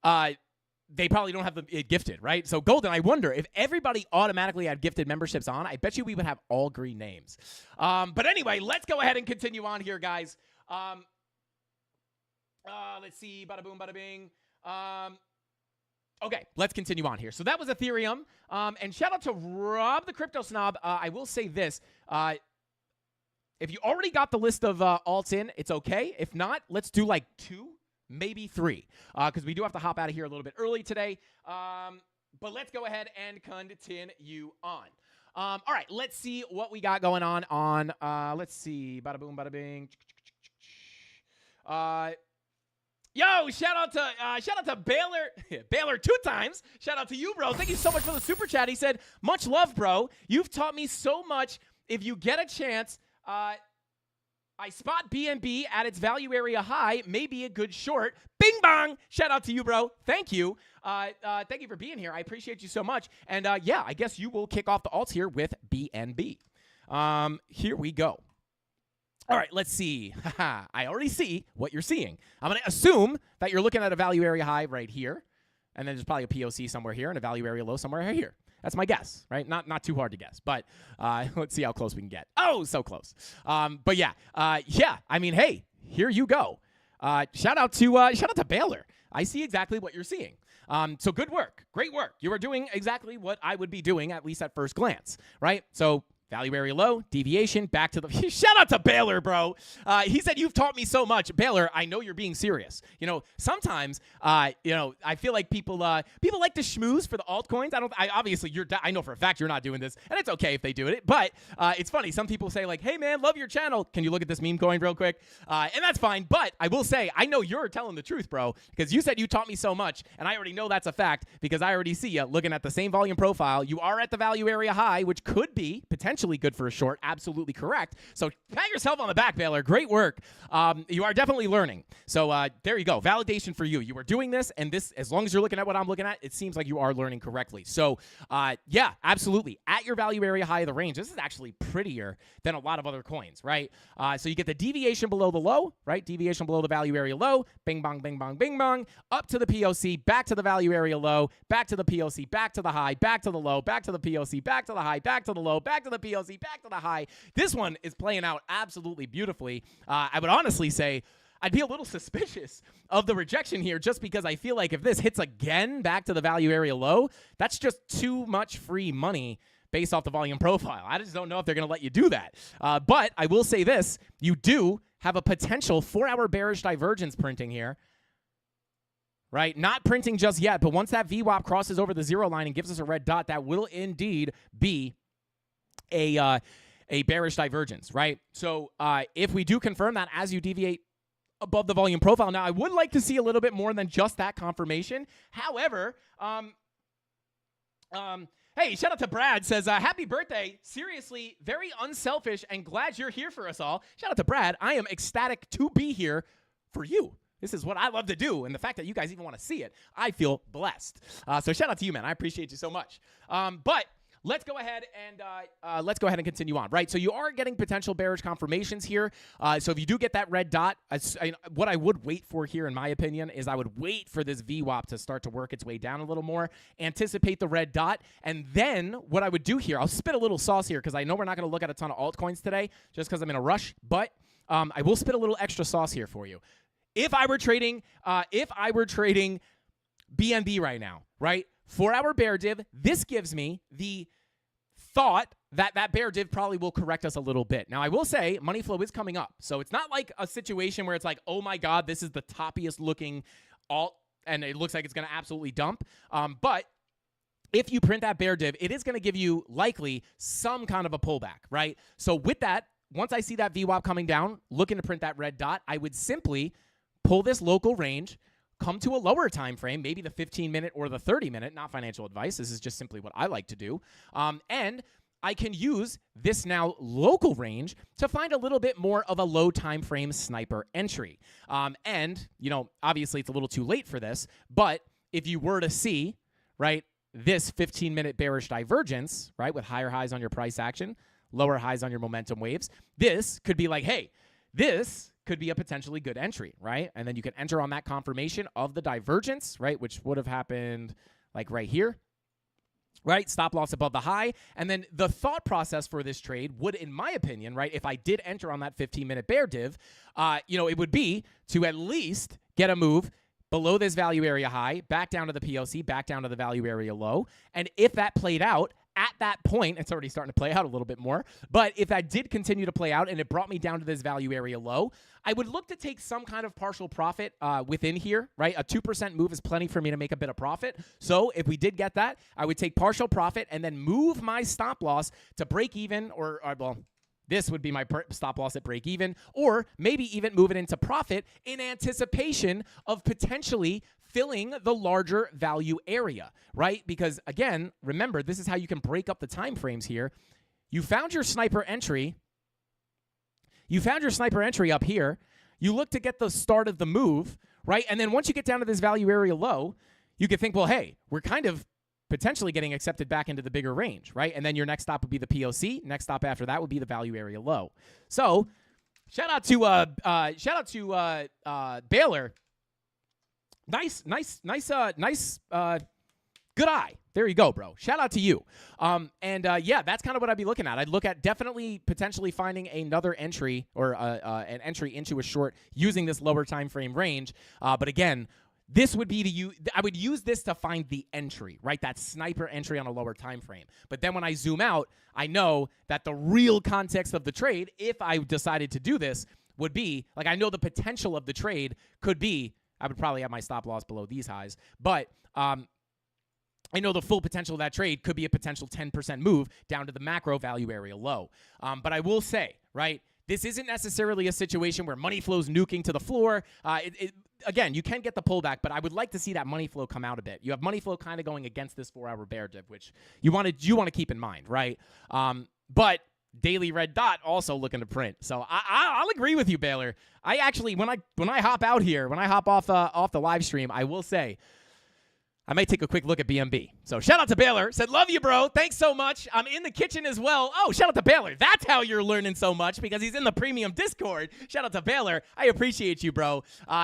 they probably don't have it gifted, right? So Golden, I wonder if everybody automatically had gifted memberships on, I bet you we would have all green names. But anyway, let's go ahead and continue on here, guys. Let's see. Bada boom, bada bing. Okay, let's continue on here. So that was Ethereum. And shout out to Rob the Crypto Snob. I will say this. If you already got the list of alts in, it's okay. If not, let's do like 2, maybe 3. Because we do have to hop out of here a little bit early today. But let's go ahead and continue on. All right, let's see what we got going on. Let's see. Bada boom, bada bing. Yo, shout out to Baylor. Baylor 2 times. Shout out to you, bro. Thank you so much for the super chat. He said, much love, bro. You've taught me so much. If you get a chance, I spot BNB at its value area high. Maybe a good short. Bing bong. Shout out to you, bro. Thank you. Thank you for being here. I appreciate you so much. And yeah, I guess you will kick off the alts here with BNB. Here we go. All right, let's see. I already see what you're seeing. I'm going to assume that you're looking at a value area high right here, and then there's probably a POC somewhere here and a value area low somewhere here. That's my guess, right? Not too hard to guess, but let's see how close we can get. Oh, so close. But yeah. I mean, hey, here you go. Shout out to Baylor. I see exactly what you're seeing. So good work. Great work. You are doing exactly what I would be doing, at least at first glance, right? So value area low, deviation, back to the... Shout out to Baylor, bro. He said, you've taught me so much. Baylor, I know you're being serious. Sometimes, I feel like people like to schmooze for the altcoins. I know for a fact you're not doing this, and it's okay if they do it. But it's funny. Some people say like, hey, man, love your channel. Can you look at this meme coin real quick? And that's fine. But I will say, I know you're telling the truth, bro, because you said you taught me so much, and I already know that's a fact because I already see you looking at the same volume profile. You are at the value area high, which could be potentially good for a short. Absolutely correct. So pat yourself on the back, Baylor. Great work. You are definitely learning. So there you go. Validation for you. You are doing this, and this, as long as you're looking at what I'm looking at, it seems like you are learning correctly. So yeah, absolutely. At your value area high of the range, this is actually prettier than a lot of other coins, right? So you get the deviation below the low, right? Deviation below the value area low. Bing, bong, bing, bong, bing, bong. Up to the POC, back to the value area low, back to the POC, back to the high, back to the low, back to the POC, back to the high, back to the low, back to the POC, back to the high. This one is playing out absolutely beautifully. I would honestly say I'd be a little suspicious of the rejection here just because I feel like if this hits again back to the value area low, that's just too much free money based off the volume profile. I just don't know if they're going to let you do that. But I will say this, you do have a potential 4-hour bearish divergence printing here. Right? Not printing just yet, but once that VWAP crosses over the 0 line and gives us a red dot, that will indeed be a bearish divergence, right? So if we do confirm that as you deviate above the volume profile, now I would like to see a little bit more than just that confirmation. However, hey, shout out to Brad, says, happy birthday. Seriously, very unselfish and glad you're here for us all. Shout out to Brad. I am ecstatic to be here for you. This is what I love to do, and the fact that you guys even want to see it, I feel blessed. So shout out to you, man. I appreciate you so much. But let's go ahead and continue on, right? So you are getting potential bearish confirmations here. So if you do get that red dot, what I would wait for here, in my opinion, is I would wait for this VWAP to start to work its way down a little more, anticipate the red dot, and then what I would do here, I'll spit a little sauce here because I know we're not going to look at a ton of altcoins today just because I'm in a rush, but I will spit a little extra sauce here for you. If I were trading BNB right now, right? 4-hour bear div, this gives me the thought that that bear div probably will correct us a little bit. Now, I will say money flow is coming up. So it's not like a situation where it's like, oh my God, this is the toppiest looking alt and it looks like it's going to absolutely dump. But if you print that bear div, it is going to give you likely some kind of a pullback, right? So with that, once I see that VWAP coming down, looking to print that red dot, I would simply pull this local range, come to a lower time frame, maybe the 15-minute or the 30-minute, not financial advice. This is just simply what I like to do. And I can use this now local range to find a little bit more of a low time frame sniper entry. And, you know, obviously it's a little too late for this, but if you were to see, right, this 15-minute bearish divergence, right, with higher highs on your price action, lower highs on your momentum waves, this could be like, hey, this could be a potentially good entry, right? And then you can enter on that confirmation of the divergence, right, which would have happened like right here, right? Stop loss above the high. And then the thought process for this trade would, in my opinion, right, if I did enter on that 15-minute bear div, you know, it would be to at least get a move below this value area high, back down to the POC, back down to the value area low. And if that played out, at that point, it's already starting to play out a little bit more, but if that did continue to play out and it brought me down to this value area low, I would look to take some kind of partial profit within here, right? A 2% move is plenty for me to make a bit of profit. So if we did get that, I would take partial profit and then move my stop loss to break even or well, this would be my stop loss at break even, or maybe even move it into profit in anticipation of potentially filling the larger value area, right? Because again, remember, this is how you can break up the time frames here. You found your sniper entry. You found your sniper entry up here. You look to get the start of the move, right? And then once you get down to this value area low, you could think, well, hey, we're kind of potentially getting accepted back into the bigger range, right? And then your next stop would be the POC. Next stop after that would be the value area low. So shout out to Baylor. Nice, good eye. There you go, bro. Shout out to you. Yeah, that's kind of what I'd be looking at. I'd look at definitely potentially finding another entry or an entry into a short using this lower time frame range. But again, this would be to you. I would use this to find the entry, right? That sniper entry on a lower time frame. But then when I zoom out, I know that the real context of the trade, if I decided to do this, would be like I know the potential of the trade could be. I would probably have my stop loss below these highs, but I know the full potential of that trade could be a potential 10% move down to the macro value area low. But I will say, right, this isn't necessarily a situation where money flow's nuking to the floor. Again, you can get the pullback, but I would like to see that money flow come out a bit. You have money flow kind of going against this 4-hour bear div, which you want to keep in mind, right? But daily red dot also looking to print. So I'll agree with you, Baylor. I actually, when I hop out here, when I hop off the live stream, I will say I might take a quick look at BNB. So shout out to Baylor. Said, love you, bro. Thanks so much. I'm in the kitchen as well. Oh, shout out to Baylor. That's how you're learning so much because he's in the premium Discord. Shout out to Baylor. I appreciate you, bro.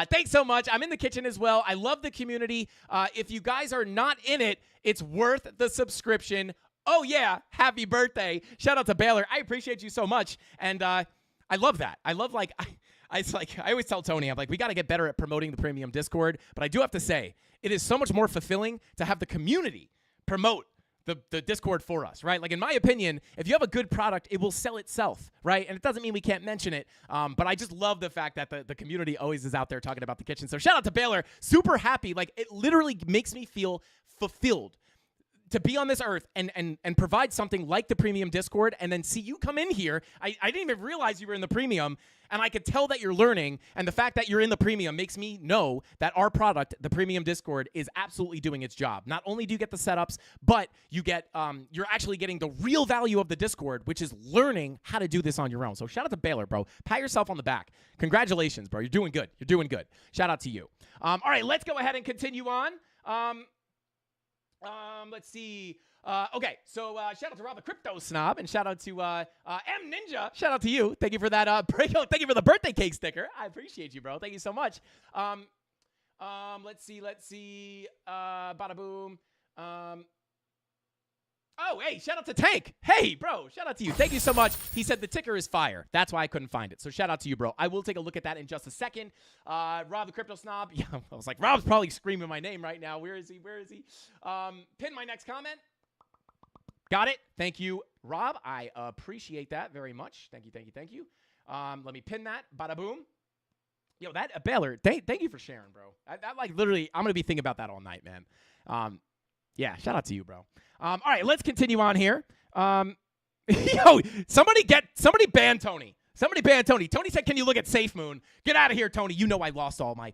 Thanks so much. I'm in the kitchen as well. I love the community. If you guys are not in it, it's worth the subscription. Oh, yeah. Happy birthday. Shout out to Baylor. I appreciate you so much. And I love that. I love, like, I always tell Tony, I'm like, we got to get better at promoting the premium Discord. But I do have to say, it is so much more fulfilling to have the community promote the Discord for us, right? Like, in my opinion, if you have a good product, it will sell itself, right? And it doesn't mean we can't mention it. But I just love the fact that the community always is out there talking about the kitchen. So shout out to Baylor. Super happy. Like, it literally makes me feel fulfilled to be on this earth and provide something like the premium Discord and then see you come in here. I didn't even realize you were in the premium, and I could tell that you're learning, and the fact that you're in the premium makes me know that our product, the premium Discord, is absolutely doing its job. Not only do you get the setups, but you get you're actually getting the real value of the Discord, which is learning how to do this on your own. So shout out to Baylor, bro. Pat yourself on the back. Congratulations, bro. You're doing good. You're doing good. Shout out to you. All right, let's go ahead and continue on. Let's see. Okay, so shout out to Rob the Crypto Snob, and shout out to M Ninja. Shout out to you. Thank you for that breakout. Thank you for the birthday cake sticker. I appreciate you, bro. Thank you so much. Let's see. Bada boom. Oh, hey, shout out to Tank. Hey, bro, shout out to you. Thank you so much. He said the ticker is fire. That's why I couldn't find it. So shout out to you, bro. I will take a look at that in just a second. Rob the Crypto Snob. Yeah, I was like, Rob's probably screaming my name right now. Where is he? Pin my next comment. Got it. Thank you, Rob. I appreciate that very much. Thank you. Let me pin that. Bada boom. Yo, that Baylor, thank you for sharing, bro. That like literally, I'm going to be thinking about that all night, man. Yeah, shout out to you, bro. All right, let's continue on here. Yo, somebody ban Tony. Somebody ban Tony. Tony said, "Can you look at Safe Moon?" Get out of here, Tony. You know I lost all my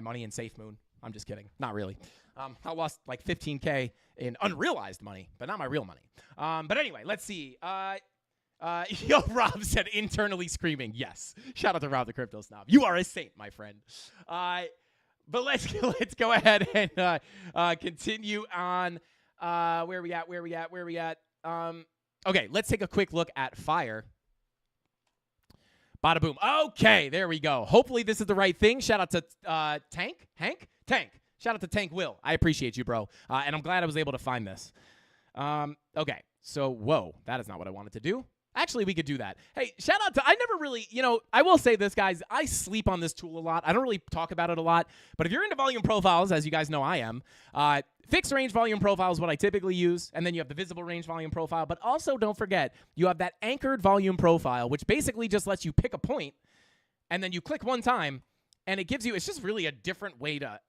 money in Safe Moon. I'm just kidding. Not really. I lost like 15K in unrealized money, but not my real money. But anyway, let's see. Yo, Rob said internally screaming. Yes. Shout out to Rob the Crypto Snob. You are a saint, my friend. But let's go ahead and continue on. Where we at? Okay, let's take a quick look at Fire. Bada boom. Okay, there we go. Hopefully this is the right thing. Shout out to Tank. Shout out to Tank Will. I appreciate you, bro. And I'm glad I was able to find this. Okay, so whoa, that is not what I wanted to do. Actually, we could do that. Hey, shout out to, I never really, I will say this, guys. I sleep on this tool a lot. I don't really talk about it a lot. But if you're into volume profiles, as you guys know I am, fixed range volume profile is what I typically use. And then you have the visible range volume profile. But also, don't forget, you have that anchored volume profile, which basically just lets you pick a point. And then you click one time. And it gives you, it's just really a different way to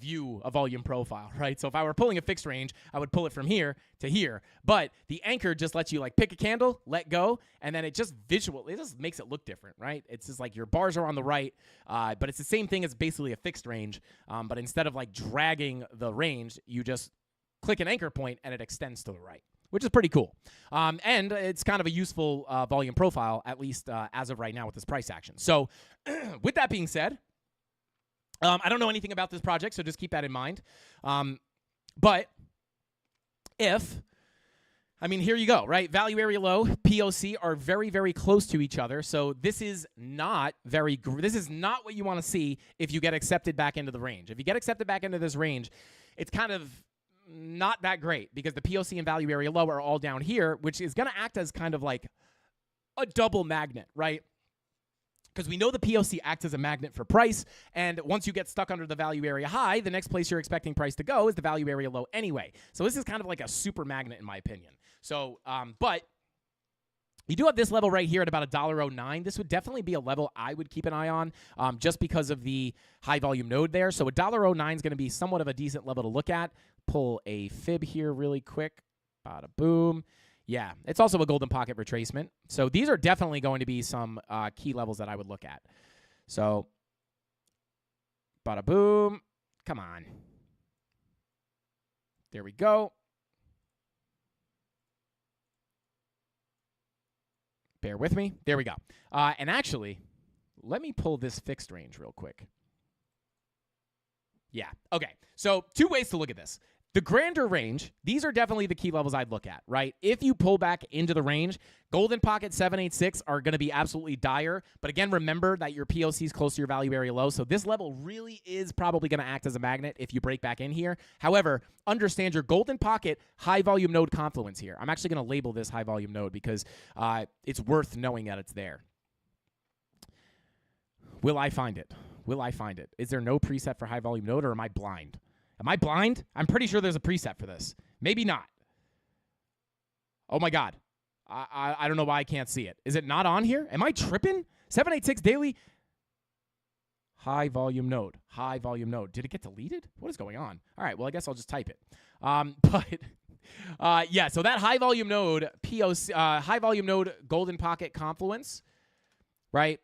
view a volume profile, right? So if I were pulling a fixed range, I would pull it from here to here. But the anchor just lets you like pick a candle, let go, and then it just makes it look different, right? It's just like your bars are on the right, but it's the same thing as basically a fixed range. But instead of like dragging the range, you just click an anchor point and it extends to the right, which is pretty cool. And it's kind of a useful volume profile, at least as of right now with this price action. So with that being said, I don't know anything about this project, so just keep that in mind. But here you go, right? Value area low, POC are very, very close to each other. So this is not what you want to see if you get accepted back into the range. If you get accepted back into this range, it's kind of not that great because the POC and value area low are all down here, which is going to act as kind of like a double magnet, right? Because we know the POC acts as a magnet for price, and once you get stuck under the value area high, the next place you're expecting price to go is the value area low anyway. So this is kind of like a super magnet in my opinion. So, but you do have this level right here at about $1.09. This would definitely be a level I would keep an eye on just because of the high volume node there. So $1.09 is going to be somewhat of a decent level to look at. Pull a fib here really quick. Bada boom. Yeah, it's also a golden pocket retracement. So these are definitely going to be some key levels that I would look at. So, bada boom. Come on. There we go. Bear with me. There we go. And actually, let me pull this fixed range real quick. Yeah, okay. So 2 ways to look at this. The grander range, these are definitely the key levels I'd look at, right? If you pull back into the range, golden pocket 786 are going to be absolutely dire. But again, remember that your POC is close to your value area low. So this level really is probably going to act as a magnet if you break back in here. However, understand your golden pocket high volume node confluence here. I'm actually going to label this high volume node because it's worth knowing that it's there. Will I find it? Is there no preset for high volume node, or am I blind? Am I blind? I'm pretty sure there's a preset for this. Maybe not. Oh, my God. I don't know why I can't see it. Is it not on here? Am I tripping? 786 daily. High volume node. Did it get deleted? What is going on? All right, well, I guess I'll just type it. Yeah, so that high volume node, high volume node golden pocket confluence, right?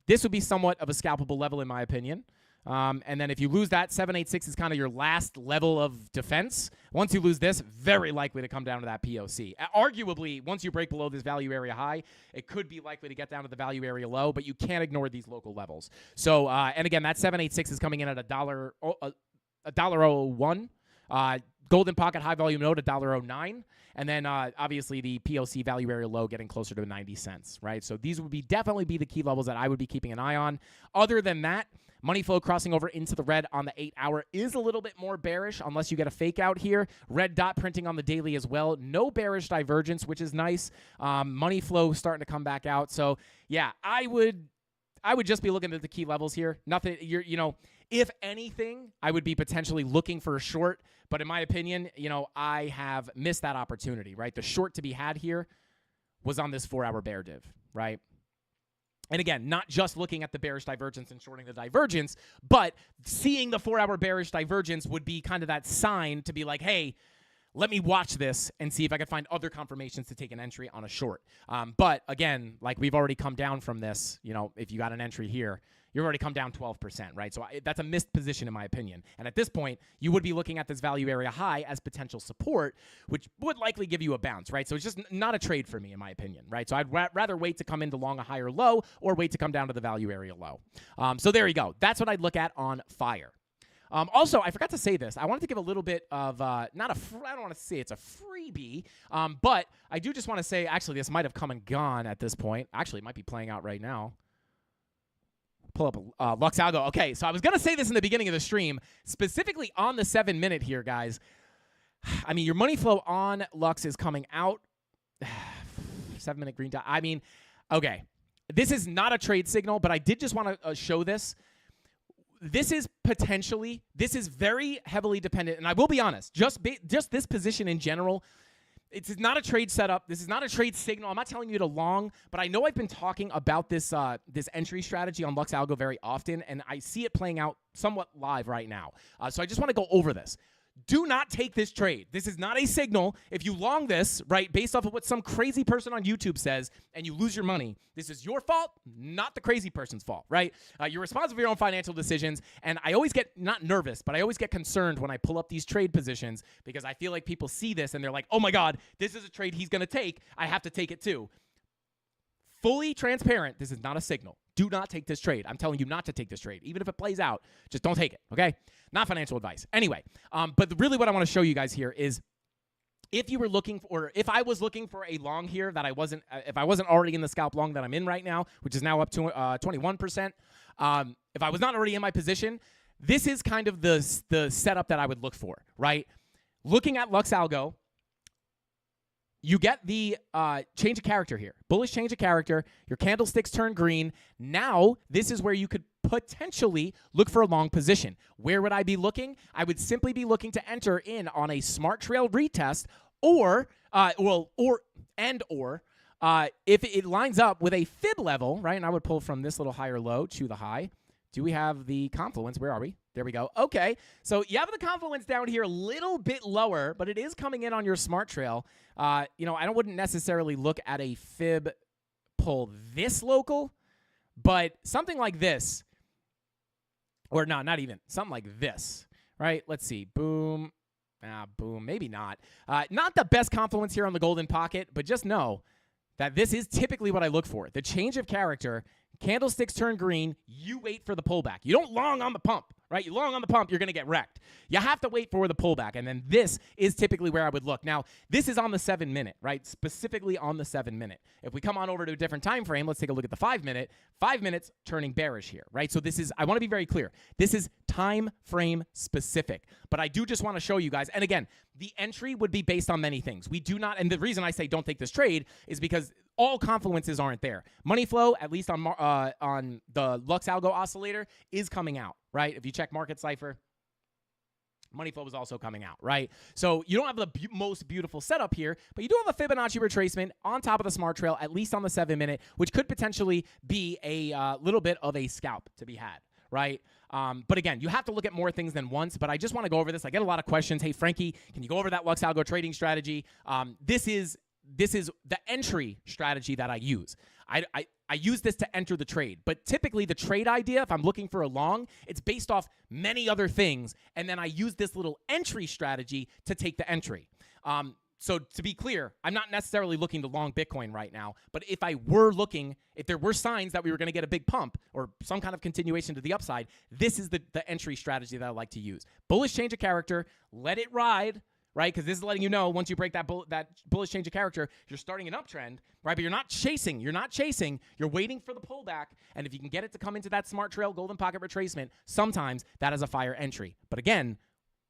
This would be somewhat of a scalpable level in my opinion. And then if you lose that, 786 is kind of your last level of defense. Once you lose this, very likely to come down to that POC. Arguably, once you break below this value area high, it could be likely to get down to the value area low, but you can't ignore these local levels. So, and again, that 786 is coming in at $1.01. golden pocket high volume node $1.09, and then obviously the POC value area low getting closer to 90 cents, right? So these would definitely be the key levels that I would be keeping an eye on. Other than that, money flow crossing over into the red on the 8-hour is a little bit more bearish unless you get a fake out here. Red dot printing on the daily as well. No bearish divergence, which is nice. Money flow starting to come back out. So yeah, I would just be looking at the key levels here. Nothing, if anything, I would be potentially looking for a short. But in my opinion, I have missed that opportunity, right? The short to be had here was on this 4-hour bear div, right? And again, not just looking at the bearish divergence and shorting the divergence, but seeing the 4-hour bearish divergence would be kind of that sign to be like, hey, let me watch this and see if I can find other confirmations to take an entry on a short. But again, like we've already come down from this, if you got an entry here, you've already come down 12%, right? So that's a missed position in my opinion. And at this point, you would be looking at this value area high as potential support, which would likely give you a bounce, right? So it's just not a trade for me in my opinion, right? So I'd rather wait to come into long a higher low or wait to come down to the value area low. So there you go. That's what I'd look at on fire. Also, I forgot to say this. I wanted to give a little bit of, I don't want to say it's a freebie, but I do just want to say, actually, this might have come and gone at this point. Actually, it might be playing out right now. Pull up Lux Algo. Okay, so I was going to say this in the beginning of the stream, specifically on the 7-minute here, guys. I mean, your money flow on Lux is coming out. 7-minute green dot. I mean, okay. This is not a trade signal, but I did just want to show this. This is very heavily dependent, and I will be honest, just this position in general, it's not a trade setup. This is not a trade signal. I'm not telling you to long, but I know I've been talking about this this entry strategy on Lux Algo very often, and I see it playing out somewhat live right now. So I just want to go over this. Do not take this trade. This is not a signal. If you long this, right, based off of what some crazy person on YouTube says, and you lose your money, this is your fault, not the crazy person's fault, right? You're responsible for your own financial decisions, and I always get, not nervous, but I always get concerned when I pull up these trade positions because I feel like people see this and they're like, oh my God, this is a trade he's going to take. I have to take it too. Fully transparent, this is not a signal. Do not take this trade. I'm telling you not to take this trade. Even if it plays out, just don't take it, okay? Not financial advice. Anyway, but really what I want to show you guys here is if you were looking for, if I was looking for a long here that I wasn't, if I wasn't already in the scalp long that I'm in right now, which is now up to 21%, if I was not already in my position, this is kind of the setup that I would look for, right? Looking at Lux Algo, you get the change of character here. Bullish change of character. Your candlesticks turn green. Now, this is where you could potentially look for a long position. Where would I be looking? I would simply be looking to enter in on a smart trail retest or if it lines up with a fib level, right? And I would pull from this little higher low to the high. Do we have the confluence? Where are we? There we go. Okay. So you have the confluence down here a little bit lower, but it is coming in on your smart trail. I wouldn't necessarily look at a fib pull this local, but something like this, or no, not even, something like this, right? Let's see. Boom. Boom. Maybe not. Not the best confluence here on the golden pocket, but just know that this is typically what I look for. The change of character. Candlesticks turn green, you wait for the pullback. You don't long on the pump, right? You long on the pump, you're going to get wrecked. You have to wait for the pullback, and then this is typically where I would look. Now, this is on the 7-minute, right? Specifically on the 7-minute. If we come on over to a different time frame, let's take a look at the 5-minute. 5 minutes turning bearish here, right? So this is, I want to be very clear. This is time frame specific, but I do just want to show you guys, and again, the entry would be based on many things. We do not, and the reason I say don't take this trade is because all confluences aren't there. Money flow, at least on the Lux Algo oscillator, is coming out, right? If you check Market Cipher, money flow is also coming out, right? So you don't have the most beautiful setup here, but you do have a Fibonacci retracement on top of the smart trail, at least on the 7-minute, which could potentially be a little bit of a scalp to be had, right? But again, you have to look at more things than once, but I just want to go over this. I get a lot of questions. Hey, Frankie, can you go over that Lux Algo trading strategy? This is the entry strategy that I use. I use this to enter the trade. But typically the trade idea, if I'm looking for a long, it's based off many other things. And then I use this little entry strategy to take the entry. So to be clear, I'm not necessarily looking to long Bitcoin right now. But if I were looking, if there were signs that we were going to get a big pump or some kind of continuation to the upside, this is the entry strategy that I like to use. Bullish change of character, let it ride. right? Because this is letting you know once you break that bullish change of character, you're starting an uptrend, right? But you're not chasing. You're waiting for the pullback. And if you can get it to come into that smart trail golden pocket retracement, sometimes that is a fire entry. But again,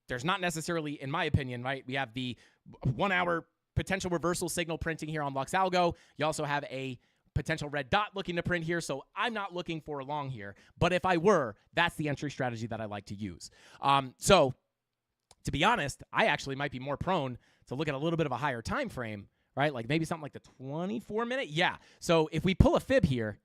there's not necessarily, in my opinion, right? We have the 1 hour potential reversal signal printing here on Lux Algo. You also have a potential red dot looking to print here, so I'm not looking for a long here. But if I were, that's the entry strategy that I like to use. So to be honest, I actually might be more prone to look at a little bit of a higher time frame, right? Like maybe something like the 24-minute. Yeah. So if we pull a fib here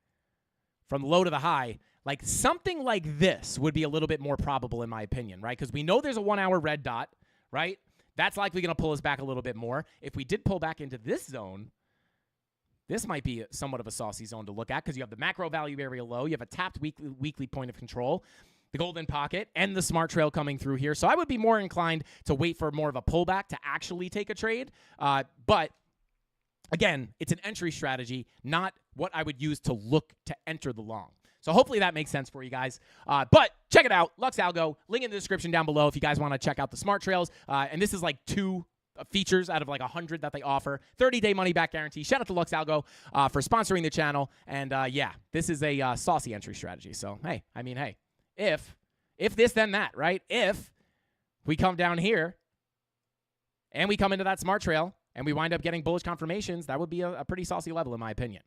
from the low to the high, like something like this would be a little bit more probable in my opinion, right? Because we know there's a 1 hour red dot, right? That's likely going to pull us back a little bit more. If we did pull back into this zone, this might be somewhat of a saucy zone to look at because you have the macro value area low. You have a tapped weekly point of control, the golden pocket, and the smart trail coming through here. So I would be more inclined to wait for more of a pullback to actually take a trade. But again, it's an entry strategy, not what I would use to look to enter the long. So hopefully that makes sense for you guys. But check it out, Lux Algo, link in the description down below if you guys want to check out the smart trails. And this is like 2 features out of like 100 that they offer. 30-day money-back guarantee. Shout out to Lux Algo for sponsoring the channel. And yeah, this is a saucy entry strategy. So hey, I mean, hey, if this then that, right? If we come down here and we come into that smart trail and we wind up getting bullish confirmations, that would be a pretty saucy level in my opinion.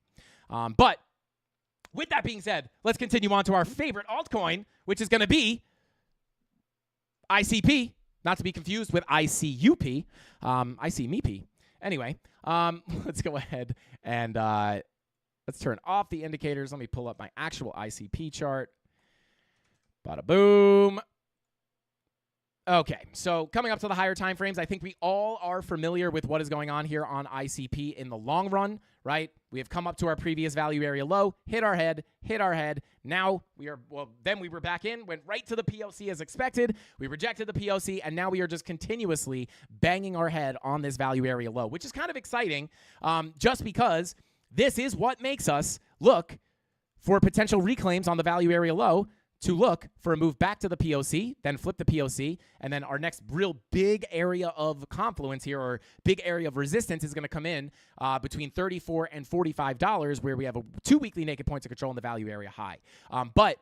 But with that being said, let's continue on to our favorite altcoin, which is going to be ICP, not to be confused with ICUP, ICMeP. Anyway, let's go ahead and let's turn off the indicators. Let me pull up my actual ICP chart. Bada boom. Okay, so coming up to the higher time frames, I think we all are familiar with what is going on here on ICP in the long run, right? We have come up to our previous value area low, hit our head. Now we are, well, then we were back in, went right to the POC as expected. We rejected the POC, and now we are just continuously banging our head on this value area low, which is kind of exciting just because this is what makes us look for potential reclaims on the value area low, to look for a move back to the POC, then flip the POC, and then our next real big area of confluence here, or big area of resistance, is going to come in between $34 and $45, where we have a 2 weekly naked points of control in the value area high. But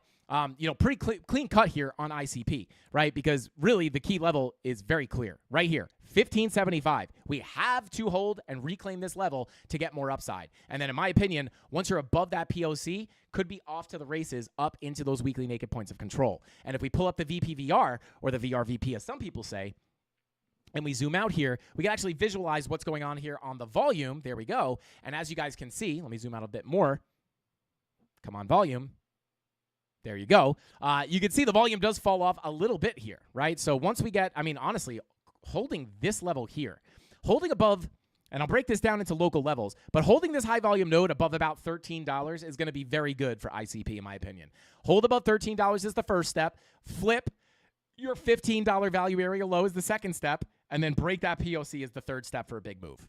you know, pretty clean cut here on ICP, right? Because really the key level is very clear right here, 1575. We have to hold and reclaim this level to get more upside. And then in my opinion, once you're above that POC, could be off to the races up into those weekly naked points of control. And if we pull up the VPVR, or the VRVP as some people say, and we zoom out here, we can actually visualize what's going on here on the volume. There we go. And as you guys can see, let me zoom out a bit more. Come on, volume. There you go. You can see the volume does fall off a little bit here, right? So once we get, I mean, honestly, holding this level here, holding above, and I'll break this down into local levels, but holding this high volume node above about $13 is going to be very good for ICP, in my opinion. Hold above $13 is the first step. Flip your $15 value area low is the second step, and then break that POC is the third step for a big move.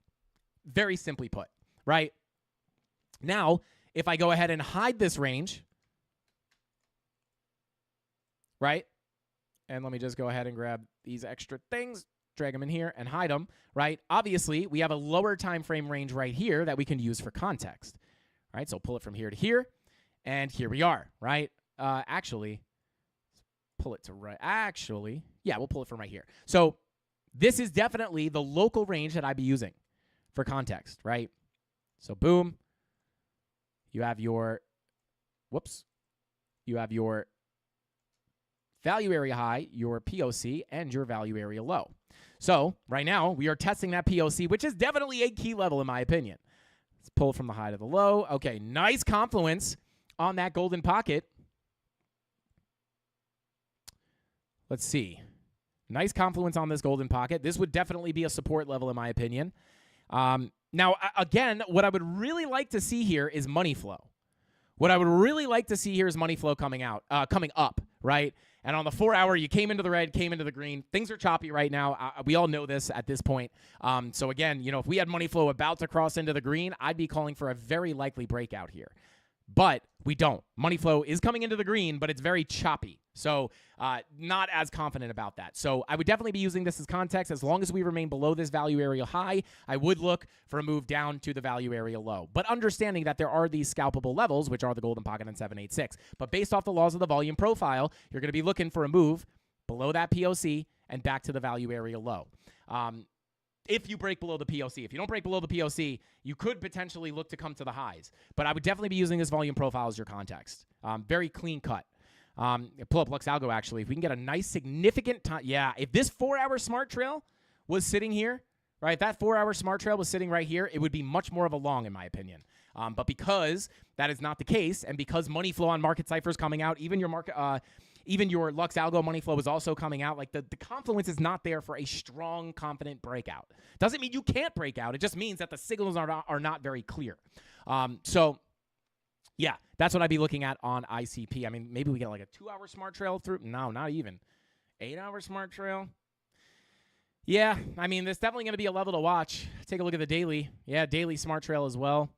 Very simply put, right? Now, if I go ahead and hide this range, right? And let me just go ahead and grab these extra things, drag them in here and hide them, right? Obviously, we have a lower time frame range right here that we can use for context, right? So pull it from here to here, and here we are, right? Actually, pull it to right. Actually, yeah, we'll pull it from right here. So this is definitely the local range that I'd be using for context, right? So boom, you have your, you have your value area high, your POC, and your value area low. So right now we are testing that POC, which is definitely a key level in my opinion. Let's pull from the high to the low. Okay, nice confluence on that golden pocket. Let's see. Nice confluence on this golden pocket. This would definitely be a support level in my opinion. Now, again, what I would really like to see here is money flow. What I would really like to see here is money flow coming up, right? And on the 4 hour, you came into the red, came into the green. Things are choppy right now. We all know this at this point. So again, you know, if we had money flow about to cross into the green, I'd be calling for a very likely breakout here. But We don't. Money flow is coming into the green, but it's very choppy. So not as confident about that. So I would definitely be using this as context. As long as we remain below this value area high, I would look for a move down to the value area low. But understanding that there are these scalpable levels, which are the golden pocket and 786. But based off the laws of the volume profile, you're going to be looking for a move below that POC and back to the value area low. If you break below the POC. If you don't break below the POC, you could potentially look to come to the highs. But I would definitely be using this volume profile as your context. Very clean cut. Pull up Lux Algo, actually. If we can get a nice, significant time. Yeah, if this 4-hour smart trail was sitting here, right, that 4-hour smart trail was sitting right here, it would be much more of a long, in my opinion. But because that is not the case, and because money flow on market ciphers coming out, even your market... even your Lux Algo money flow is also coming out. Like the confluence is not there for a strong, confident breakout. Doesn't mean you can't break out. It just means that the signals are not very clear. So, yeah, that's what I'd be looking at on ICP. I mean, maybe we get like a 2-hour smart trail through. No, not even. 8-hour smart trail. Yeah, I mean, there's definitely going to be a level to watch. Take a look at the daily. Yeah, daily smart trail as well.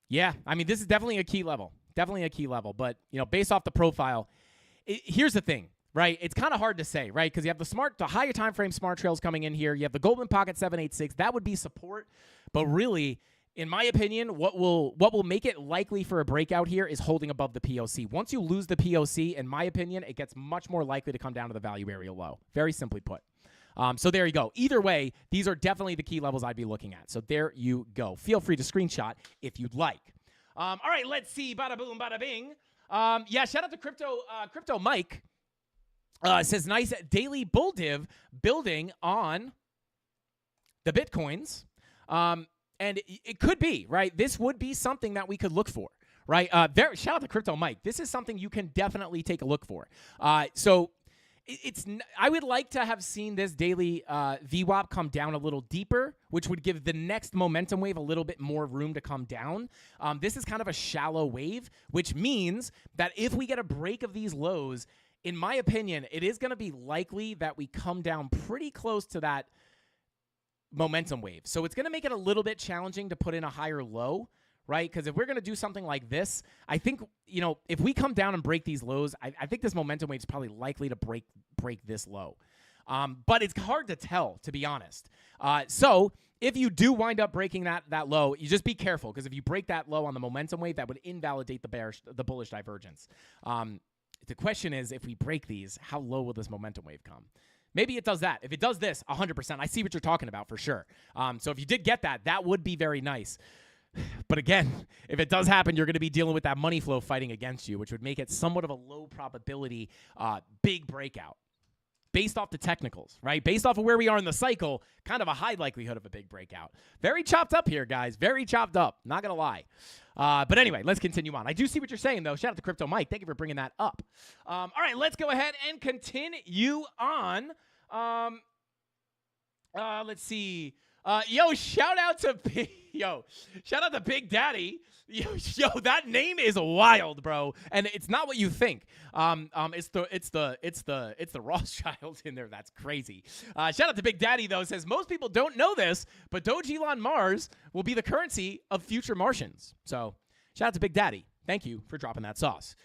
Yeah, I mean, this is definitely a key level. Definitely a key level, but based off the profile, here's the thing, right? It's kind of hard to say, right? Because you have the higher time frame smart trails coming in here. You have the golden pocket 786. That would be support, but really, in my opinion, what will make it likely for a breakout here is holding above the POC. Once you lose the POC, in my opinion, it gets much more likely to come down to the value area low. Very simply put. So there you go. Either way, these are definitely the key levels I'd be looking at. So there you go. Feel free to screenshot if you'd like. All right, let's see. Bada boom, bada bing. Yeah, shout out to Crypto Mike. Says nice daily bull div building on the Bitcoins. And it could be, right? This would be something that we could look for, right? Shout out to Crypto Mike. This is something you can definitely take a look for. I would like to have seen this daily VWAP come down a little deeper, which would give the next momentum wave a little bit more room to come down. This is kind of a shallow wave, which means that if we get a break of these lows, in my opinion, it is going to be likely that we come down pretty close to that momentum wave. So it's going to make it a little bit challenging to put in a higher low, right? Because if we're going to do something like this, I think, if we come down and break these lows, I think this momentum wave is probably likely to break this low. But it's hard to tell, to be honest. So if you do wind up breaking that low, you just be careful, because if you break that low on the momentum wave, that would invalidate the bullish divergence. The question is, if we break these, how low will this momentum wave come? Maybe it does that. If it does this, 100%. I see what you're talking about for sure. So if you did get that, that would be very nice. But again, if it does happen, you're going to be dealing with that money flow fighting against you, which would make it somewhat of a low probability big breakout. Based off the technicals, right? Based off of where we are in the cycle, kind of a high likelihood of a big breakout. Very chopped up here, guys. Very chopped up. Not going to lie. But anyway, let's continue on. I do see what you're saying, though. Shout out to Crypto Mike. Thank you for bringing that up. All right, let's go ahead and continue on. Let's see. Shout out to Big Daddy. Yo, that name is wild, bro, and it's not what you think. It's the Rothschild in there. That's crazy. Shout out to Big Daddy though. Says most people don't know this, but Doge Elon Mars will be the currency of future Martians. So shout out to Big Daddy. Thank you for dropping that sauce.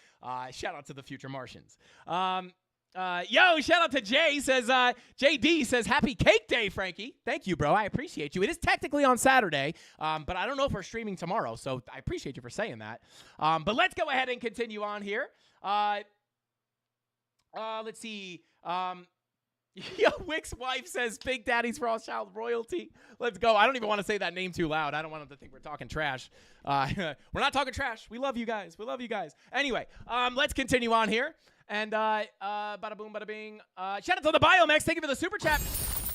Shout out to the future Martians. Shout out to Jay. Says JD says happy cake day, Frankie. Thank you, bro. I appreciate you. It is technically on Saturday, but I don't know if we're streaming tomorrow, so I appreciate you for saying that. But let's go ahead and continue on here. Let's see. Wick's wife says Big Daddy's Rothschild royalty. Let's go. I don't even want to say that name too loud. I don't want them to think we're talking trash. We're not talking trash. We love you guys. We love you guys. Anyway, let's continue on here. And bada boom, bada bing. Shout out to the Biomex. Thank you for the super chat,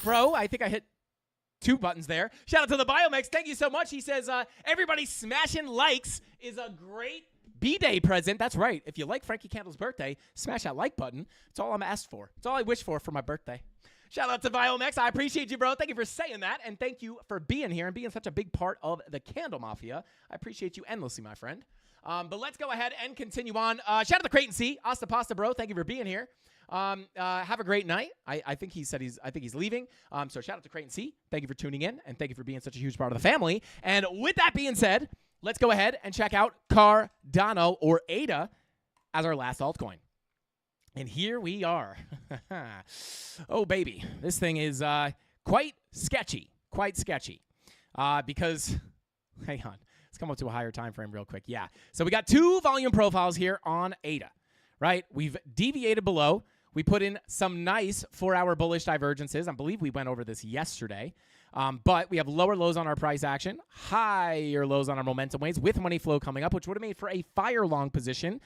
bro. I think I hit 2 buttons there. Shout out to the Biomex. Thank you so much. He says everybody smashing likes is a great B-Day present. That's right. If you like Frankie Candle's birthday, smash that like button. It's all I'm asked for. It's all I wish for my birthday. Shout out to Biomex. I appreciate you, bro. Thank you for saying that. And thank you for being here and being such a big part of the CandleMafia. I appreciate you endlessly, my friend. But let's go ahead and continue on. Shout out to Creighton C. Asta Pasta, bro. Thank you for being here. Have a great night. I think he said he's leaving. So shout out to Creighton C. Thank you for tuning in, and thank you for being such a huge part of the family. And with that being said, let's go ahead and check out Cardano or ADA as our last altcoin. And here we are. Oh, baby. This thing is quite sketchy. Because, hang on. Let's come up to a higher time frame real quick. Yeah. So we got 2 volume profiles here on ADA, right? We've deviated below. We put in some nice 4-hour bullish divergences. I believe we went over this yesterday. But we have lower lows on our price action, higher lows on our momentum waves with money flow coming up, which would have made for a fire long position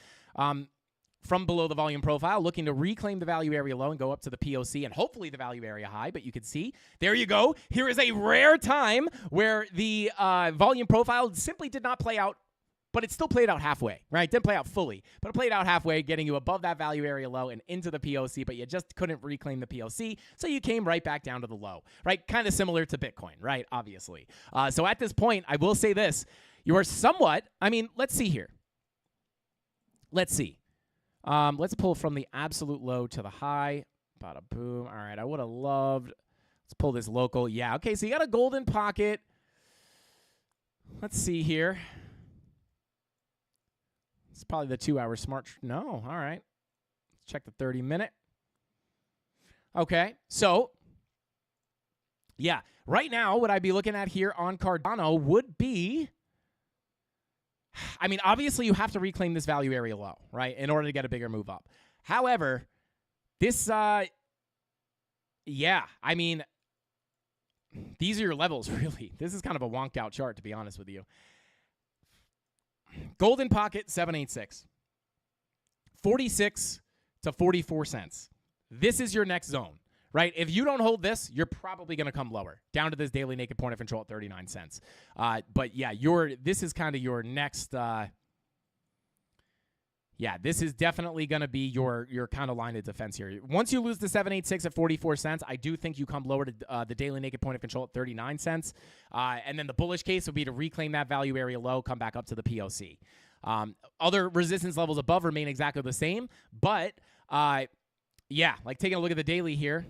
from below the volume profile, looking to reclaim the value area low and go up to the POC and hopefully the value area high. But you can see, there you go. Here is a rare time where the volume profile simply did not play out, but it still played out halfway, right? It didn't play out fully, but it played out halfway, getting you above that value area low and into the POC, but you just couldn't reclaim the POC, so you came right back down to the low, right? Kind of similar to Bitcoin, right? Obviously. So at this point, I will say this. You are somewhat, let's see here. Let's see. Let's pull from the absolute low to the high. Bada boom. All right, I would have loved, let's pull this local. Yeah, okay, so you got a golden pocket. Let's see here. It's probably the 2-hour smart. No, all right. Let's check the 30-minute. Okay, so, yeah, right now what I'd be looking at here on Cardano would be, obviously you have to reclaim this value area low, right, in order to get a bigger move up. However, this, these are your levels, really. This is kind of a wonked out chart, to be honest with you. Golden pocket, 786. 46 to 44 cents. This is your next zone, right? If you don't hold this, you're probably going to come lower, down to this daily naked point of control at 39 cents. But yeah, this is kind of your next, this is definitely going to be your kind of line of defense here. Once you lose the 786 at 44 cents, I do think you come lower to the daily naked point of control at 39 cents. And then the bullish case would be to reclaim that value area low, come back up to the POC. Other resistance levels above remain exactly the same. But, like taking a look at the daily here.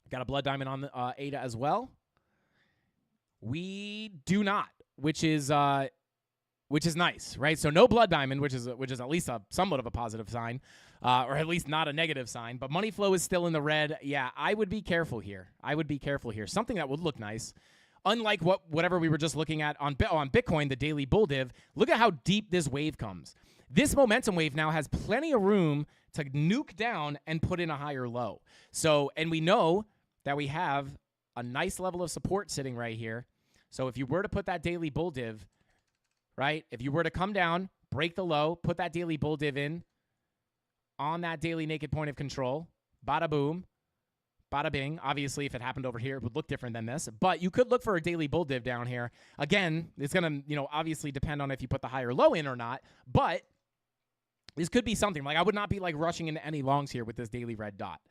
Got a blood diamond on the ADA as well. We do not, which is nice, right? So no blood diamond, which is at least somewhat of a positive sign, or at least not a negative sign. But money flow is still in the red. Yeah, I would be careful here. Something that would look nice, unlike whatever we were just looking at on Bitcoin, the daily bull div. Look at how deep this wave comes. This momentum wave now has plenty of room to nuke down and put in a higher low. So, and we know that we have a nice level of support sitting right here. So if you were to put that daily bull div, right? If you were to come down, break the low, put that daily bull div in on that daily naked point of control, bada boom, bada bing. Obviously, if it happened over here, it would look different than this. But you could look for a daily bull div down here. Again, it's going to, obviously depend on if you put the higher low in or not. But this could be something. Like, I would not be, rushing into any longs here with this daily red dot.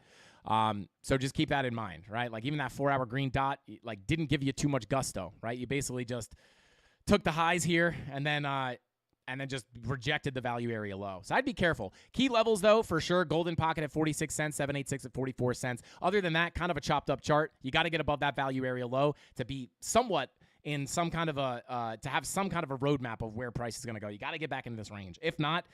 So just keep that in mind, right? Like, even that 4-hour green dot, didn't give you too much gusto, right? You basically just took the highs here and then just rejected the value area low. So I'd be careful. Key levels, though, for sure. Golden pocket at 46 cents, 786 at 44 cents. Other than that, kind of a chopped up chart. You got to get above that value area low to be somewhat in some kind of to have some kind of a roadmap of where price is going to go. You got to get back into this range. If not,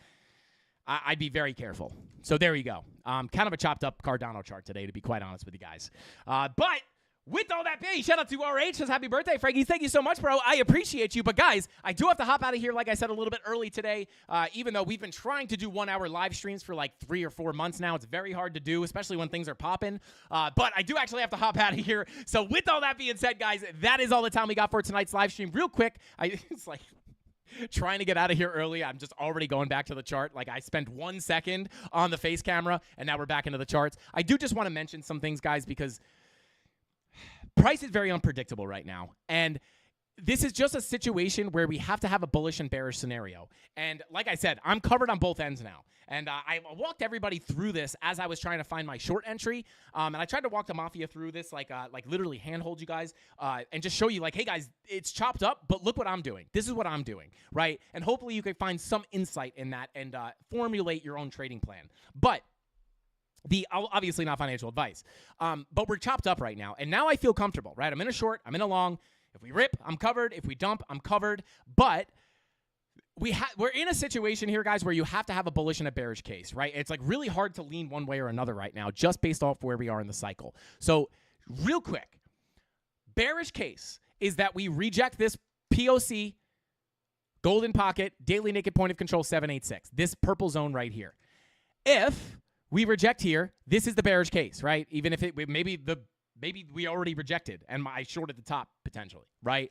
I'd be very careful. So there you go. Kind of a chopped up Cardano chart today, to be quite honest with you guys. But with all that being, shout out to RH. Says happy birthday, Frankie. Thank you so much, bro. I appreciate you. But guys, I do have to hop out of here, like I said, a little bit early today. Even though we've been trying to do 1-hour live streams for 3 or 4 months now. It's very hard to do, especially when things are popping. But I do actually have to hop out of here. So with all that being said, guys, that is all the time we got for tonight's live stream. Real quick, it's like trying to get out of here early. I'm just already going back to the chart. I spent 1 second on the face camera, and now we're back into the charts. I do just want to mention some things, guys, because price is very unpredictable right now. And this is just a situation where we have to have a bullish and bearish scenario. And like I said, I'm covered on both ends now. And I walked everybody through this as I was trying to find my short entry. And I tried to walk the Mafia through this, literally handhold you guys and just show you, hey, guys, it's chopped up, but look what I'm doing. This is what I'm doing, right? And hopefully you can find some insight in that and formulate your own trading plan. But obviously not financial advice. But we're chopped up right now. And now I feel comfortable, right? I'm in a short, I'm in a long. If we rip, I'm covered. If we dump, I'm covered. But we're in a situation here, guys, where you have to have a bullish and a bearish case, right? It's like really hard to lean one way or another right now, just based off where we are in the cycle. So real quick, bearish case is that we reject this POC, golden pocket, daily naked point of control 786, this purple zone right here. If we reject here, this is the bearish case, right? Even if maybe we already rejected and I shorted the top potentially, right?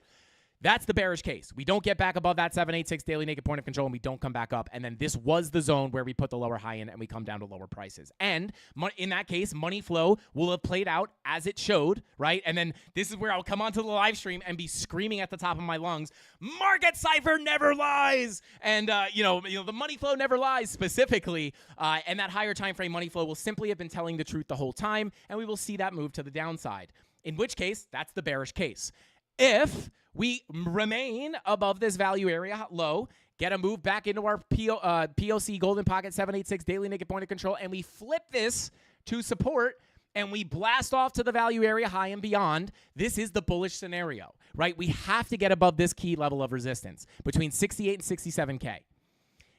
That's the bearish case. We don't get back above that 786 daily naked point of control, and we don't come back up. And then this was the zone where we put the lower high in, and we come down to lower prices. And in that case, money flow will have played out as it showed, right? And then this is where I'll come onto the live stream and be screaming at the top of my lungs, "Market cipher never lies!" And the money flow never lies specifically. And that higher time frame money flow will simply have been telling the truth the whole time, and we will see that move to the downside. In which case, that's the bearish case. If we remain above this value area low, get a move back into our POC golden pocket 786 daily naked point of control, and we flip this to support, and we blast off to the value area high and beyond, this is the bullish scenario, right? We have to get above this key level of resistance between 68 and 67K.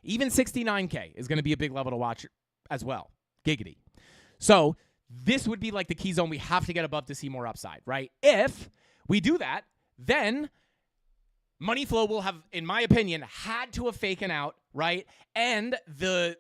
Even 69K is going to be a big level to watch as well. Giggity. So this would be like the key zone we have to get above to see more upside, right? If we do that, then money flow will have, in my opinion, had to have faken out, right? And the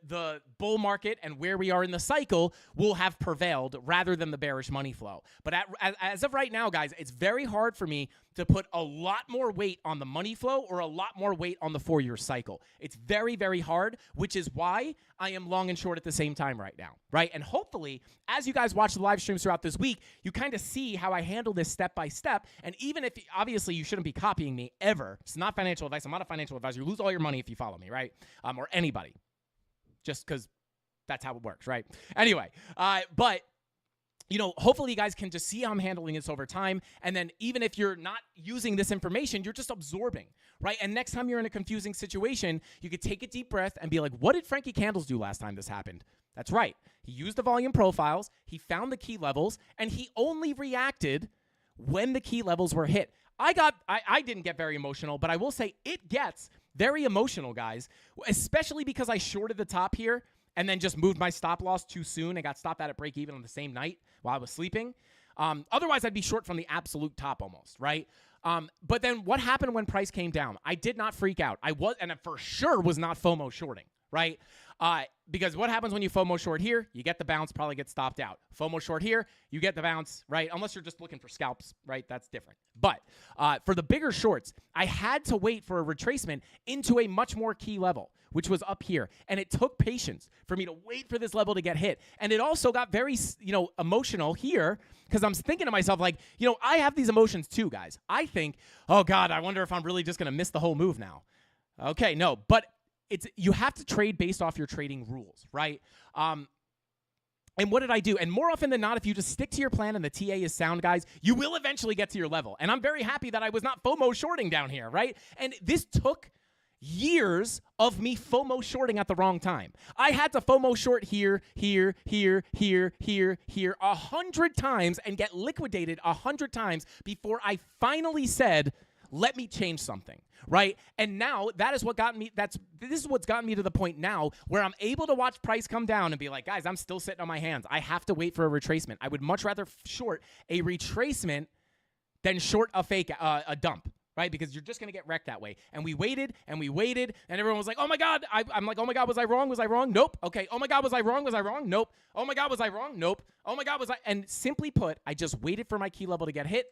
bull market and where we are in the cycle will have prevailed rather than the bearish money flow. But as of right now, guys, it's very hard for me to put a lot more weight on the money flow or a lot more weight on the 4-year cycle. It's very, very hard, which is why I am long and short at the same time right now, right? And hopefully, as you guys watch the live streams throughout this week, you kind of see how I handle this step by step. And even if, obviously, you shouldn't be copying me ever. It's not financial advice. I'm not a financial advisor. You lose all your money if you follow me, right? Or anybody. Just because that's how it works, right? Anyway, but hopefully you guys can just see how I'm handling this over time. And then even if you're not using this information, you're just absorbing, right? And next time you're in a confusing situation, you could take a deep breath and be like, what did Frankie Candles do last time this happened? That's right. He used the volume profiles, he found the key levels, and he only reacted when the key levels were hit. I didn't get very emotional, but I will say it gets very emotional, guys, especially because I shorted the top here and then just moved my stop loss too soon and got stopped at break even on the same night while I was sleeping. Otherwise, I'd be short from the absolute top almost, right? But then what happened when price came down? I did not freak out. I for sure was not FOMO shorting, right? Because what happens when you FOMO short here? You get the bounce, probably get stopped out. FOMO short here, you get the bounce, right? Unless you're just looking for scalps, right? That's different. But for the bigger shorts, I had to wait for a retracement into a much more key level, which was up here. And it took patience for me to wait for this level to get hit. And it also got very, emotional here because I'm thinking to myself, like, I have these emotions too, guys. I think, oh, God, I wonder if I'm really just going to miss the whole move now. Okay, no, but you have to trade based off your trading rules, right? And what did I do? And more often than not, if you just stick to your plan and the TA is sound, guys, you will eventually get to your level. And I'm very happy that I was not FOMO shorting down here, right? And this took years of me FOMO shorting at the wrong time. I had to FOMO short here, 100 times and get liquidated 100 times before I finally said, let me change something, right? And now that is what got me, this is what's gotten me to the point now where I'm able to watch price come down and be like, guys, I'm still sitting on my hands. I have to wait for a retracement. I would much rather short a retracement than short a dump, right? Because you're just going to get wrecked that way. And we waited, and everyone was like, oh my God. I'm like, oh my God, was I wrong? Was I wrong? Nope. Okay. Oh my God, was I wrong? Was I wrong? Nope. Oh my God, was I wrong? Nope. Oh my God, was I? And simply put, I just waited for my key level to get hit.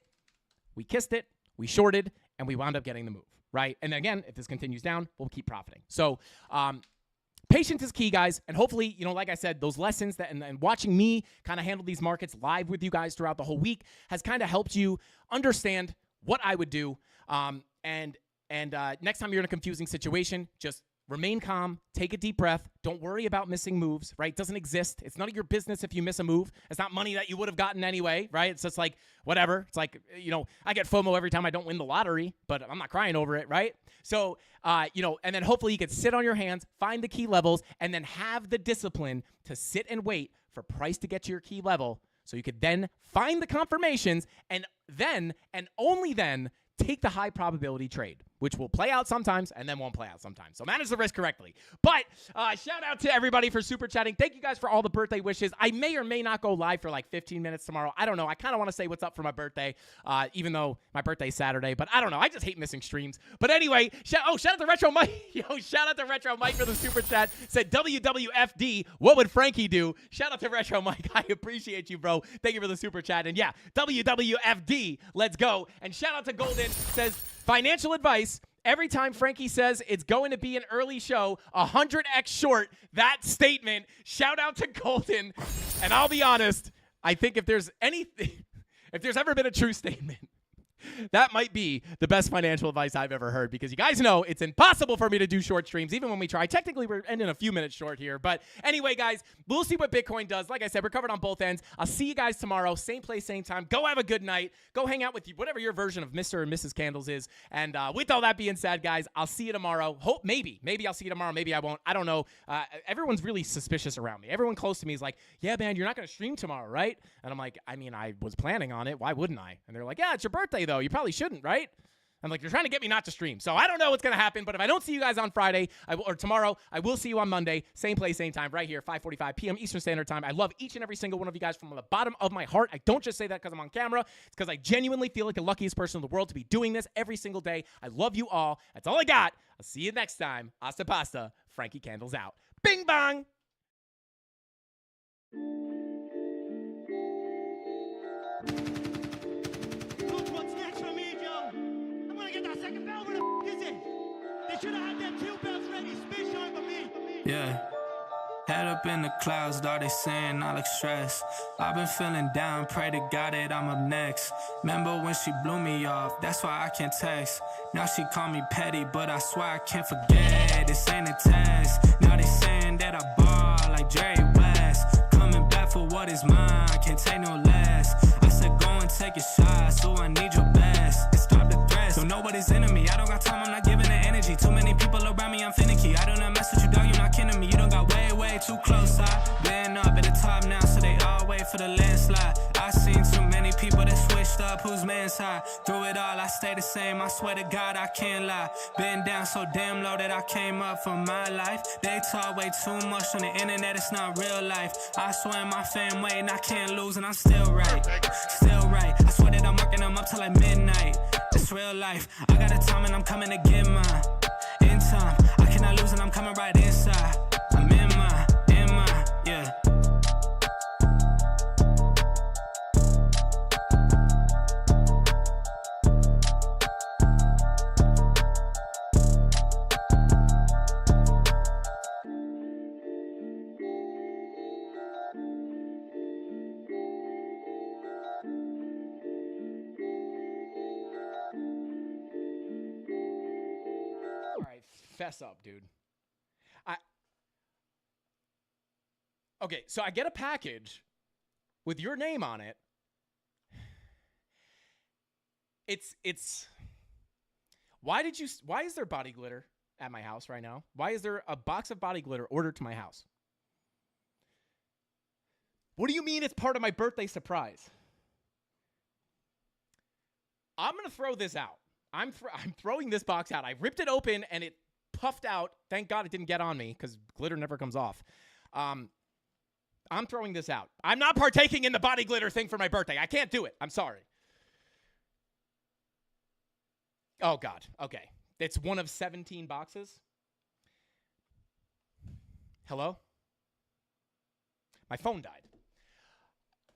We kissed it. We shorted, and we wound up getting the move, right? And again, if this continues down, we'll keep profiting. So patience is key, guys. And hopefully, like I said, those lessons and watching me kind of handle these markets live with you guys throughout the whole week has kind of helped you understand what I would do. And next time you're in a confusing situation, just remain calm, take a deep breath. Don't worry about missing moves, right? It doesn't exist. It's none of your business if you miss a move. It's not money that you would have gotten anyway, right? It's just like, whatever. It's like, I get FOMO every time I don't win the lottery, but I'm not crying over it, right? So, and then hopefully you can sit on your hands, find the key levels, and then have the discipline to sit and wait for price to get to your key level so you could then find the confirmations and then, and only then, take the high probability trade, which will play out sometimes and then won't play out sometimes. So manage the risk correctly. But shout out to everybody for super chatting. Thank you guys for all the birthday wishes. I may or may not go live for like 15 minutes tomorrow. I don't know. I kind of want to say what's up for my birthday, even though my birthday's Saturday. But I don't know. I just hate missing streams. But anyway, shout out to Retro Mike. Yo, shout out to Retro Mike for the super chat. Said WWFD, what would Frankie do? Shout out to Retro Mike. I appreciate you, bro. Thank you for the super chat. And yeah, WWFD, let's go. And shout out to Golden. Says, financial advice, every time Frankie says it's going to be an early show, 100x short, that statement. Shout out to Golden. And I'll be honest, I think if there's ever been a true statement, that might be the best financial advice I've ever heard, because you guys know it's impossible for me to do short streams, even when we try. Technically, we're ending a few minutes short here. But anyway, guys, we'll see what Bitcoin does. Like I said, we're covered on both ends. I'll see you guys tomorrow. Same place, same time. Go have a good night. Go hang out with you, whatever your version of Mr. and Mrs. Candles is. And with all that being said, guys, I'll see you tomorrow. Maybe I'll see you tomorrow. Maybe I won't. I don't know. Everyone's really suspicious around me. Everyone close to me is like, yeah, man, you're not going to stream tomorrow, right? And I'm like, I mean, I was planning on it. Why wouldn't I? And they're like, yeah, it's your birthday, though. You probably shouldn't, right? I'm like, you're trying to get me not to stream. So I don't know what's going to happen, but if I don't see you guys on Friday or tomorrow, I will see you on Monday. Same place, same time, right here, 5:45 p.m. Eastern Standard Time. I love each and every single one of you guys from the bottom of my heart. I don't just say that because I'm on camera. It's because I genuinely feel like the luckiest person in the world to be doing this every single day. I love you all. That's all I got. I'll see you next time. Hasta pasta. Frankie Candles out. Bing bong. Look what's next for me, Joe. I'm gonna get that second bell. Where the is it? They should have had them two bells ready. Spit shine for me. Yeah. Head up in the clouds, though they saying I look stressed. I've been feeling down, pray to God that I'm up next. Remember when she blew me off, that's why I can't text. Now she call me petty, but I swear I can't forget. This ain't a test. Now they saying that I ball like Jerry West. Coming back for what is mine, can't take no less. I said go and take a shot, so I need your best. And stop the threats, so nobody's into me. I don't got time, I'm not giving the energy. Too many people around me, I'm finicky. I do not mess with you, dog, you're not kidding me. You don't got way too close. I've been up at the top now, so they all wait for the landslide. I seen too many people that switched up, whose man's high. Through it all, I stay the same, I swear to God, I can't lie. Been down so damn low that I came up for my life. They talk way too much on the internet, it's not real life. I swear my fam waiting, I can't lose, and I'm still right. Still right, I swear that I'm working them up till like midnight. It's real life, I got a time and I'm coming to get mine. In time, I cannot lose and I'm coming right inside. I'm in my, yeah. All right, fess up, dude. Okay, so I get a package with your name on it. It's why is there body glitter at my house right now? Why is there a box of body glitter ordered to my house? What do you mean it's part of my birthday surprise? I'm going to throw this out. I'm throwing this box out. I ripped it open and it puffed out. Thank God it didn't get on me because glitter never comes off. I'm throwing this out. I'm not partaking in the body glitter thing for my birthday. I can't do it. I'm sorry. Oh, God. Okay. It's one of 17 boxes. Hello? My phone died.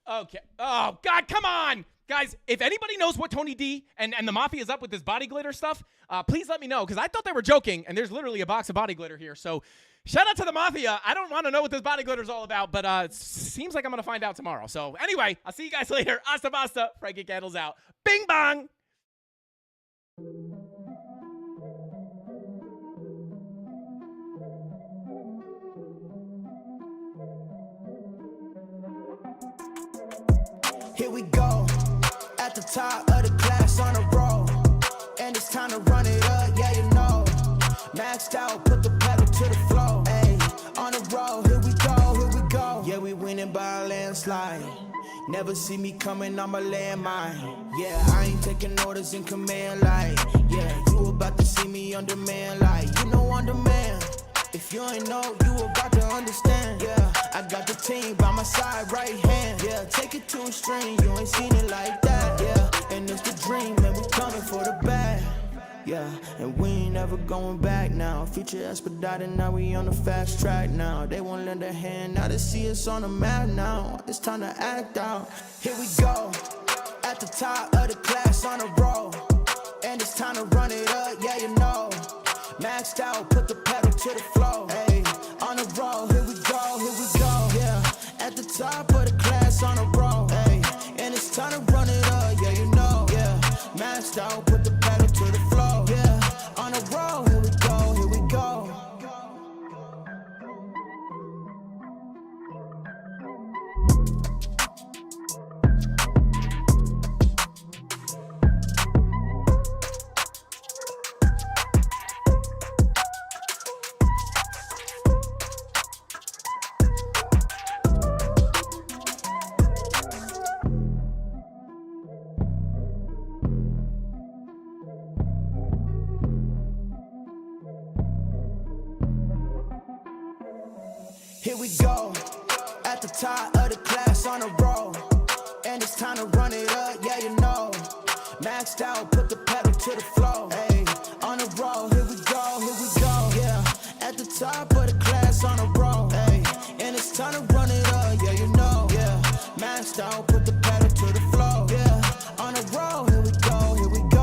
Okay. Oh, God, come on. Guys, if anybody knows what Tony D and the Mafia is up with this body glitter stuff, please let me know, because I thought they were joking, and there's literally a box of body glitter here. So shout out to the Mafia. I don't want to know what this body glitter is all about, but it seems like I'm going to find out tomorrow. So anyway, I'll see you guys later. Hasta basta. Frankie Candles out. Bing bong. Here we go, at the top of the class on a roll, and it's time to run it up, yeah you know. Maxed out, put the pedal to the floor, ayy, on the road, here we go, yeah we winning by a landslide. Never see me coming, I'm a landmine. Yeah, I ain't taking orders in command like, yeah, you about to see me on demand like, you know on demand. If you ain't know, you about to understand. Yeah, I got the team by my side, right hand. Yeah, take it to a string, you ain't seen it like that. Yeah, and it's the dream, and we coming for the bag. Yeah, and we ain't never going back now. Future expedited, now we on the fast track now. They won't lend a hand, now they see us on the map now. It's time to act out. Here we go, at the top of the class on a roll. And it's time to run it up, yeah you know. Maxed out, put the pedal to the floor. Hey, on the roll, here we go, yeah. At the top of the class on a roll. Hey, and it's time to run it up, yeah you know. Yeah, maxed out, put the pedal to the floor. Yeah, on the roll, here we go, here we go. Here we go, at the top of the class on a roll. And it's time to run it up, yeah you know. Maxed out, put the pedal to the floor. Hey, on the roll, here we go, yeah. At the top of the class on a roll. Hey, and it's time to run it up, yeah you know. Yeah, maxed out, put the pedal to the floor. Yeah, on the roll, here we go, here we go.